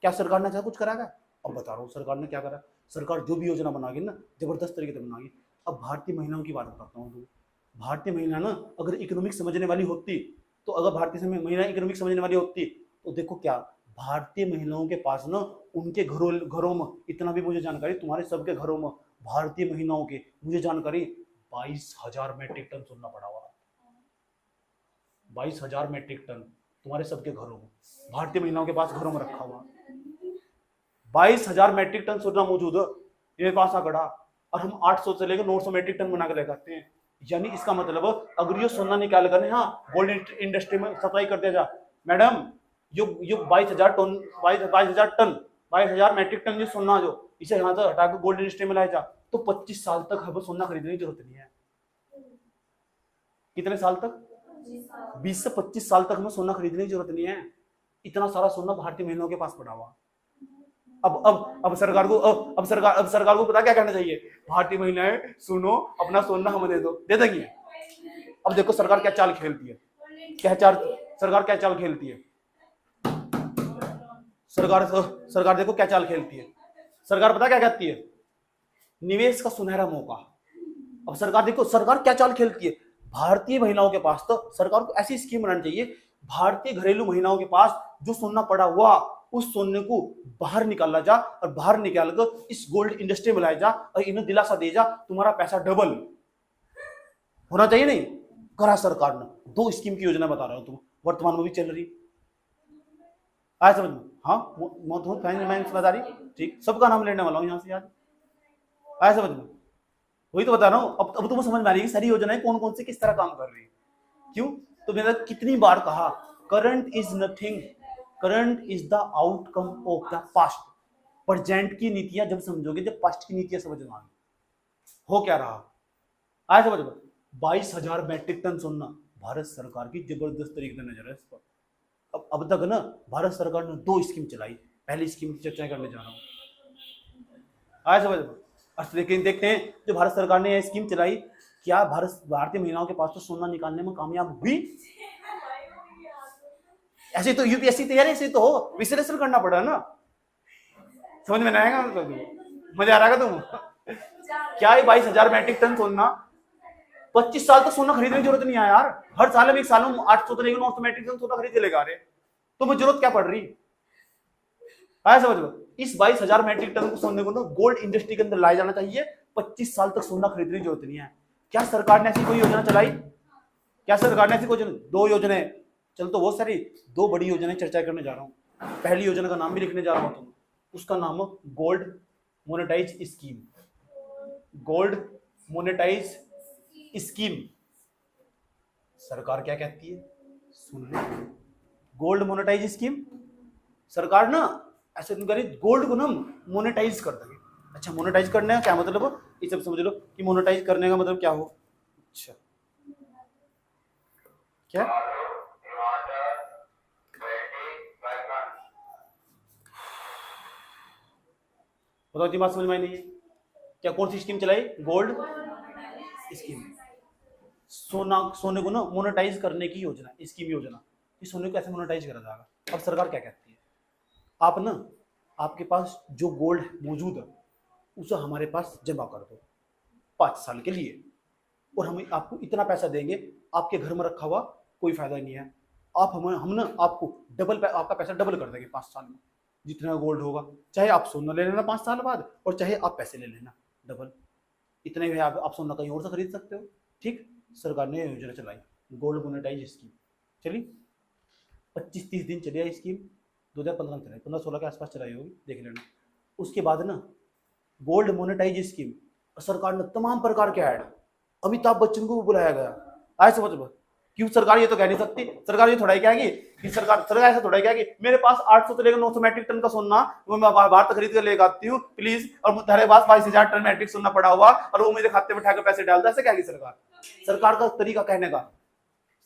क्या सरकार ने ऐसा कुछ करागा? अब बता रहा हूँ सरकार ने क्या करा। सरकार जो भी योजना बनागी ना, जबरदस्त तरीके से बनागी। अब भारतीय महिलाओं की बात करता हूँ। भारतीय महिला ना अगर इकोनॉमिक समझने वाली होती, तो अगर भारतीय महिला इकोनॉमिक समझने वाली होती, तो देखो क्या भारतीय महिलाओं के पास ना, उनके घरों में इतना भी मुझे जानकारी, तुम्हारे सबके घरों में भारतीय महिलाओं के मुझे जानकारी 22,000 मैट्रिक टन सोना पड़ा हुआ। 22,000 मैट्रिक टन तुम्हारे सबके घरों में भारतीय महिलाओं के पास घरों में रखा हुआ। 22,000 मैट्रिक टन सोना मौजूद है मेरे पास आंकड़ा, और हम 800 से लेकर 900 मैट्रिक टन बना के लगाते हैं। यानी इसका मतलब अगर ये सोना निकाल कर हाँ गोल्ड इंडस्ट्री में सप्लाई कर दिया जाए, मैडम यो 22,000 टन 22,000 मैट्रिक टन जो सोना जो इसे यहाँ से हटाकर गोल्ड इंडस्ट्री में लाया जा, तो 25 साल तक हमें सोना खरीदने की जरूरत नहीं है। कितने साल तक? 20 से 25 साल तक हमें सोना खरीदने की जरूरत नहीं है। इतना सारा सोना भारतीय महिलाओं के पास पड़ा हुआ। अब सरकार को पता क्या करना चाहिए, भारतीय महिलाएं सुनो, अपना सोना हमें दे दो, दे देंगी। अब देखो सरकार क्या चाल खेलती है, सरकार क्या चाल खेलती है, सरकार देखो क्या चाल खेलती है। सरकार पता क्या कहती है, निवेश का सुनहरा मौका। अब सरकार देखो सरकार क्या चाल खेलती है, भारतीय महिलाओं के पास तो सरकार को ऐसी स्कीम बनानी चाहिए, भारतीय घरेलू महिलाओं के पास जो सोना पड़ा हुआ उस सोने को बाहर निकाला जा और बाहर निकालकर इस गोल्ड इंडस्ट्री में लाया जा और इन्हें दिलासा दे जा तुम्हारा पैसा डबल होना चाहिए। नहीं करा सरकार ने, 2 स्कीम की योजना बता रहा हूं तुम, वर्तमान में भी चल रही, आया समझ में। हाँ फाइनेंस बता रही, ठीक, सबका नाम लेने वाला हूं यहां से आज, आया समझ में। वही तो बता रहा हूं, अब तुम्हें समझ में आ रही है सारी योजनाएं कौन कौन सी किस तरह काम कर रही है। क्यों, तो मैंने कितनी बार कहा, current is nothing, current is the outcome of the past. Present की नीतियां जब समझोगे, जब पास्ट की नीतियां समझ में आएंगी। हो क्या रहा, आया समझ में। 22,000 मैट्रिक टन सोना, भारत सरकार की जबरदस्त तरीके से नजर है इस पर। अब तक ना भारत सरकार ने 2 स्कीम चलाई, पहली स्कीम की चर्चा करने जा रहा हूं, आया समझ में। लेकिन देखते हैं जो भारत सरकार ने यह स्कीम चलाई, क्या भारतीय महिलाओं के पास तो सोना निकालने में कामयाब हुई। ऐसे तो यूपीएससी तैयारी ऐसे तो हो, विश्लेषण करना पड़ा ना, समझ में नहीं आएगा, मजा आ रहा है तुम। क्या 22,000 मैट्रिक टन सोना, 25 साल तक सोना खरीदने की जरूरत नहीं है यार, हर साल में एक साल में 800 तो 900 मैट्रिक टन सोना खरीद लेगा रे, तुम्हें जरूरत क्या पड़ रही, आया समझ में। इस 22,000 मैट्रिक टन को सोने को ना गोल्ड इंडस्ट्री के अंदर लाया जाना चाहिए, 25 साल तक सोना खरीदने की जरूरत नहीं है। क्या सरकार ने ऐसी कोई योजना चलाई, क्या सरकार ने ऐसी कोई 2 योजनाएं, चल तो बहुत सारी, 2 बड़ी योजनाएं चर्चा करने जा रहा हूं। पहली योजना का नाम भी लिखने जा रहा हूं तुम, उसका नाम है gold monetize scheme, gold monetize scheme. सरकार क्या कहती है सुन लो, गोल्ड मोनेटाइज स्कीम, सरकार ना ऐसे तुम करी गोल्ड को ना मोनेटाइज कर देंगे। अच्छा मोनेटाइज करने का क्या मतलब, ये सब समझ लो कि मोनेटाइज करने का मतलब क्या हो। अच्छा क्या, बताओ दिमाग समझ में नहीं है क्या, कौन सी स्कीम चलाई, गोल्ड स्कीम, सोने को ना मोनेटाइज करने की योजना, स्कीम योजना, इस सोने को कैसे मोनेटाइज करा जाएगा। अब सरकार क्या कहती है, आप ना आपके पास जो गोल्ड मौजूद है उसे हमारे पास जमा कर दो 5 साल के लिए, और हम आपको इतना पैसा देंगे, आपके घर में रखा हुआ कोई फायदा नहीं है, आप हम ना आपको आपका पैसा डबल कर देंगे 5 साल में, जितना गोल्ड होगा, चाहे आप सोना ले लेना 5 साल बाद, और चाहे आप पैसे ले लेना डबल, इतने में आप सोना कहीं और से खरीद सकते हो। ठीक, सरकार ने योजना चलाई गोल्ड मोनेटाइज स्कीम, चली 25-30 दिन चली है स्कीम, 2015 में चलाई, 15-16 के आसपास चलाई होगी, देख लेना। उसके बाद ना गोल्ड मोनेटाइज स्कीम, सरकार ने तमाम प्रकार के ऐड, अमिताभ बच्चन को बुलाया गया, आए समझ में। क्यों, सरकार ये तो कह नहीं सकती, सरकार ये थोड़ा ही कहेगी कि सरकार ऐसा थोड़ा ही कहेगी मेरे पास 800 से लेकर 900 मैट्रिक टन का सोना वो मैं बाहर तक खरीद कर लेकर आती हूँ प्लीज, और तुम्हारे पास 22,000 टन मैट्रिक सोना पड़ा हुआ और वो मेरे खाते में उठाकर पैसे डाल दो, ऐसे कहेगी सरकार। सरकार का तरीका कहने का,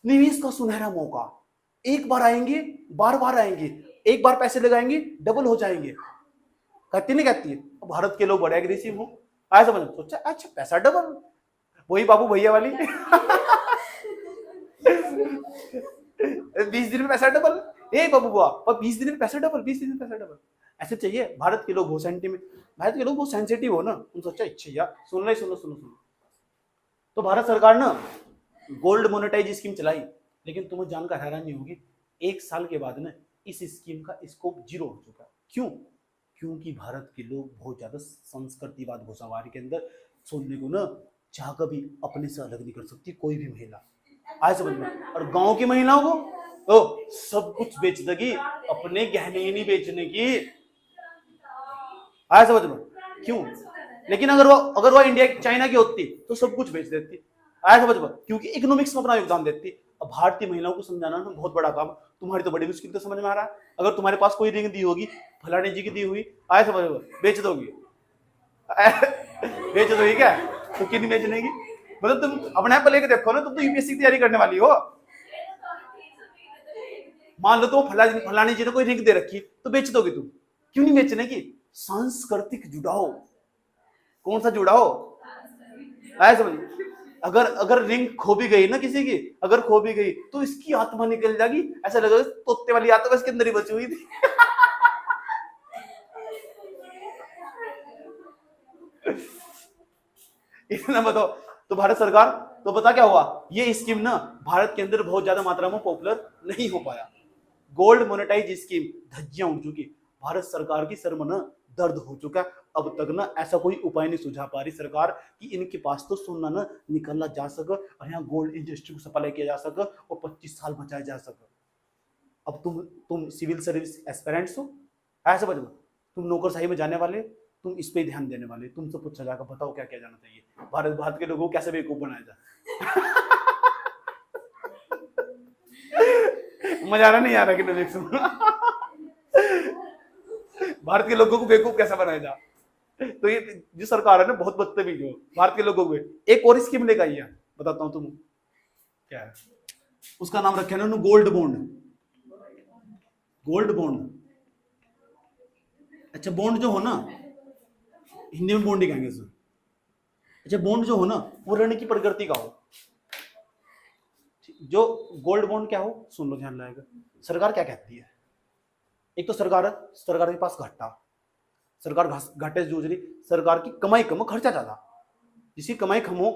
निवेश का सुनहरा मौका, एक बार आएंगे बार बार आएंगे, एक बार पैसे लगाएंगे डबल हो जाएंगे, कहती नहीं कहती है। भारत के लोग बड़े एग्रेसिव हो, आया समझ, सोचा अच्छा पैसा डबल, वही बाबू भैया वाली 20 दिन में पैसा डबल, ए बाबू बुआ, और 20 दिन में पैसा डबल, 20 दिन में पैसा डबल, ऐसे चाहिए। भारत के लोग बहुत सेंसिटिव हो ना, उन सोचा अच्छा यार सुनो। तो भारत सरकार ना गोल्ड मोनेटाइज स्कीम चलाई, लेकिन तुम्हें जानकर हैरानी होगी 1 साल के बाद ना इस स्कीम का स्कोप 0 हो चुका। क्यों, क्योंकि भारत के लोग बहुत ज्यादा संस्कृतिवाद घुसावारी के अंदर सोने को ना चाह कभी अपने से अलग नहीं कर सकती कोई भी महिला, आए समझ में। और गांव की महिलाओं को तो सब कुछ बेच देगी, अपने गहने ही नहीं बेचने की, आया समझ में। क्यों, लेकिन अगर वो इंडिया चाइना की होती तो सब कुछ बेच देती, आया समझ में, क्योंकि इकोनॉमिक्स में अपना योगदान देती। अब भारतीय महिलाओं को समझाना ना बहुत बड़ा काम, तुम्हारी तो बड़ी मुश्किल तो समझ में आ रहा है। अगर तुम्हारे पास कोई रिंग दी होगी फलाने जी की दी हुई, आया समझ में, बेच दोगी बेच दोगी क्या, तो क्यों नहीं बेचने की, मतलब तुम अपने आप लेके देखो ना, तुम तो यूपीएससी की तैयारी करने वाली हो, मान लो तो फलाने जी ने कोई रिंग दे रखी तो बेच दोगे तुम, क्यों नहीं बेचने की। सांस्कृतिक जुड़ाव। कौन सा जुड़ाव? ऐसा समझ, अगर अगर रिंग खो भी गई ना किसी की, अगर खो भी गई तो इसकी आत्मा निकल जाएगी, ऐसा लगेगा तोते वाली आत्मा इसके अंदर ही बची हुई थी। इतना बताओ। तो भारत सरकार, तो पता क्या हुआ, ये स्कीम ना भारत के अंदर बहुत ज्यादा मात्रा में पॉपुलर नहीं हो पाया। गोल्ड मोनेटाइज स्कीम, धज्जियां उड़ चुकी, भारत सरकार की सर में ना दर्द हो चुका। अब तक ना ऐसा कोई उपाय नहीं सुझा पा रही सरकार कि इनके पास तो सोना ना निकाला जा सके और यहाँ गोल्ड इंडस्ट्री को सप्लाई किया जा सके और 25 साल बचाया जा सके। अब तुम सिविल सर्विस एस्पिरेंट्स हो, ऐसा बच, तुम नौकरशाही में जाने वाले, तुम इस पे ध्यान देने वाले, तुमसे पूछा जाएगा बताओ क्या क्या जाना चाहिए, भारत के लोगों को कैसे बेवकूफ बनाया जाए। मजा आ रहा नहीं आ रहा कि भारत के लोगों को बेवकूफ कैसे बनाया जाए। तो ये जो सरकार है ना बहुत बदतमीज हो भारत के लोगों को। एक और स्कीम लेकर आई है, बताता हूं तुम क्या है, उसका नाम रखे ना गोल्ड बॉन्ड। गोल्ड बॉन्ड, अच्छा बॉन्ड जो हो ना, हिंदी में बॉन्ड ही कहेंगे सर। अच्छा बॉन्ड जो हो ना वो ऋण की प्रकृति का हो। जो गोल्ड बॉन्ड क्या हो, सुन लो ध्यान लाएगा। सरकार क्या कहती है, एक तो सरकार के पास घाटा, सरकार घाटे से जूझ रही, सरकार की कमाई कम हो खर्चा ज्यादा, जिसकी कमाई कम हो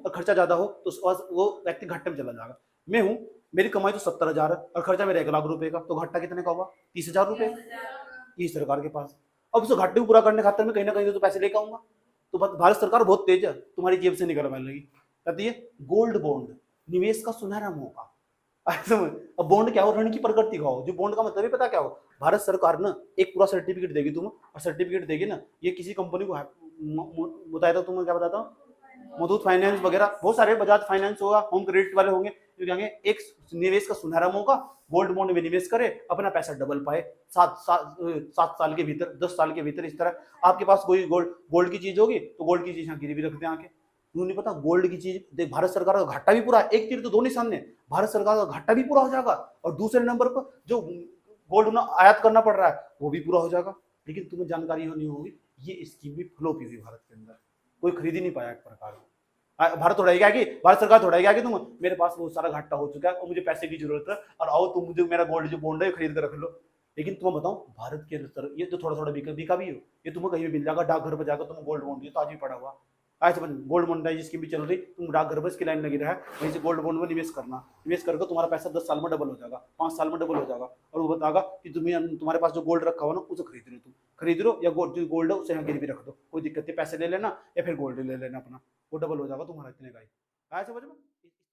और खर्चा ज्यादा हो तो वो व्यक्ति घाटे में चला जाएगा। मैं हूं, मेरी कमाई तो 70,000 है और खर्चा मेरा 1 लाख रुपए का, तो घाटा कितने का हुआ, 30,000 रुपए। ये सरकार के पास, अब उस घाटे को पूरा करने खातिर में कहीं ना कहीं तो पैसे लेकर आऊंगा। तो भारत सरकार बहुत तेज है, तुम्हारी जेब से निकलवाने लगी, कहती है गोल्ड बॉन्ड, निवेश का सुनहरा मौका। अब बॉन्ड क्या हो, ऋण की प्रकृति का हो। जो बॉन्ड का मतलब है पता क्या हो, भारत सरकार ना एक पूरा सर्टिफिकेट देगी तुम्हें, और सर्टिफिकेट देगी ना, ये किसी कंपनी को बताया था तुम्हें, क्या बताता हूँ, मुथूट फाइनेंस वगैरह बहुत सारे, बजाज फाइनेंस होगा, होम क्रेडिट वाले होंगे, जो कहेंगे एक निवेश का सुनहरा मौका, गोल्ड बॉन्ड में निवेश करे, अपना पैसा डबल पाए 7 साल के भीतर, 10 साल के भीतर। इस तरह आपके पास कोई गोल्ड की चीज होगी तो गोल्ड की चीज यहाँ गिरवी रखते हैं आके। क्यों नहीं पता, गोल्ड की चीज देख, भारत सरकार का घाटा भी पूरा, एक तीर तो दो निशान ने, भारत सरकार का घाटा भी पूरा हो जाएगा और दूसरे नंबर पर जो गोल्ड ना आयात करना पड़ रहा है वो भी पूरा हो जाएगा। लेकिन तुम्हें जानकारी नहीं होगी, ये स्कीम भी फ्लॉप हुई भारत के अंदर, कोई खरीद ही नहीं पाया एक प्रकार का। भारत थोड़ा क्या कि भारत सरकार थोड़ा क्या कि तुम, मेरे पास बहुत सारा घाटा हो चुका है और मुझे पैसे की जरूरत है और आओ तुम मुझे मेरा गोल्ड जो बॉन्ड है खरीद कर रख लो। लेकिन तुम्हें बताऊं, भारत के अंदर ये तो थोड़ा थोड़ा बिका भी हो, ये तुम्हें कहीं भी मिल जाएगा, डाकघर पर जाकर तुम गोल्ड बॉन्ड, ये तो आज भी पड़ा हुआ आज समझ, गोल्ड मोनेटाइज स्कीम भी चल रही, तुम डाकघर पर इसकी लाइन लगी रहा है, वहीं से गोल्ड बॉन्ड में निवेश करना, निवेश करके तुम्हारा पैसा 10 साल में डबल हो जाएगा, 5 साल में डबल हो जाएगा, और वो बताएगा कि तुम्हारे पास जो गोल्ड रखा हुआ ना उसे खरीद लो, या जो गोल्ड है उसे यहाँ गिरवी रख दो, कोई दिक्कत नहीं, पैसे ले लेना या फिर गोल्ड ले लेना अपना, वो डबल हो जाएगा तुम्हारा इतने का ही। समझ में।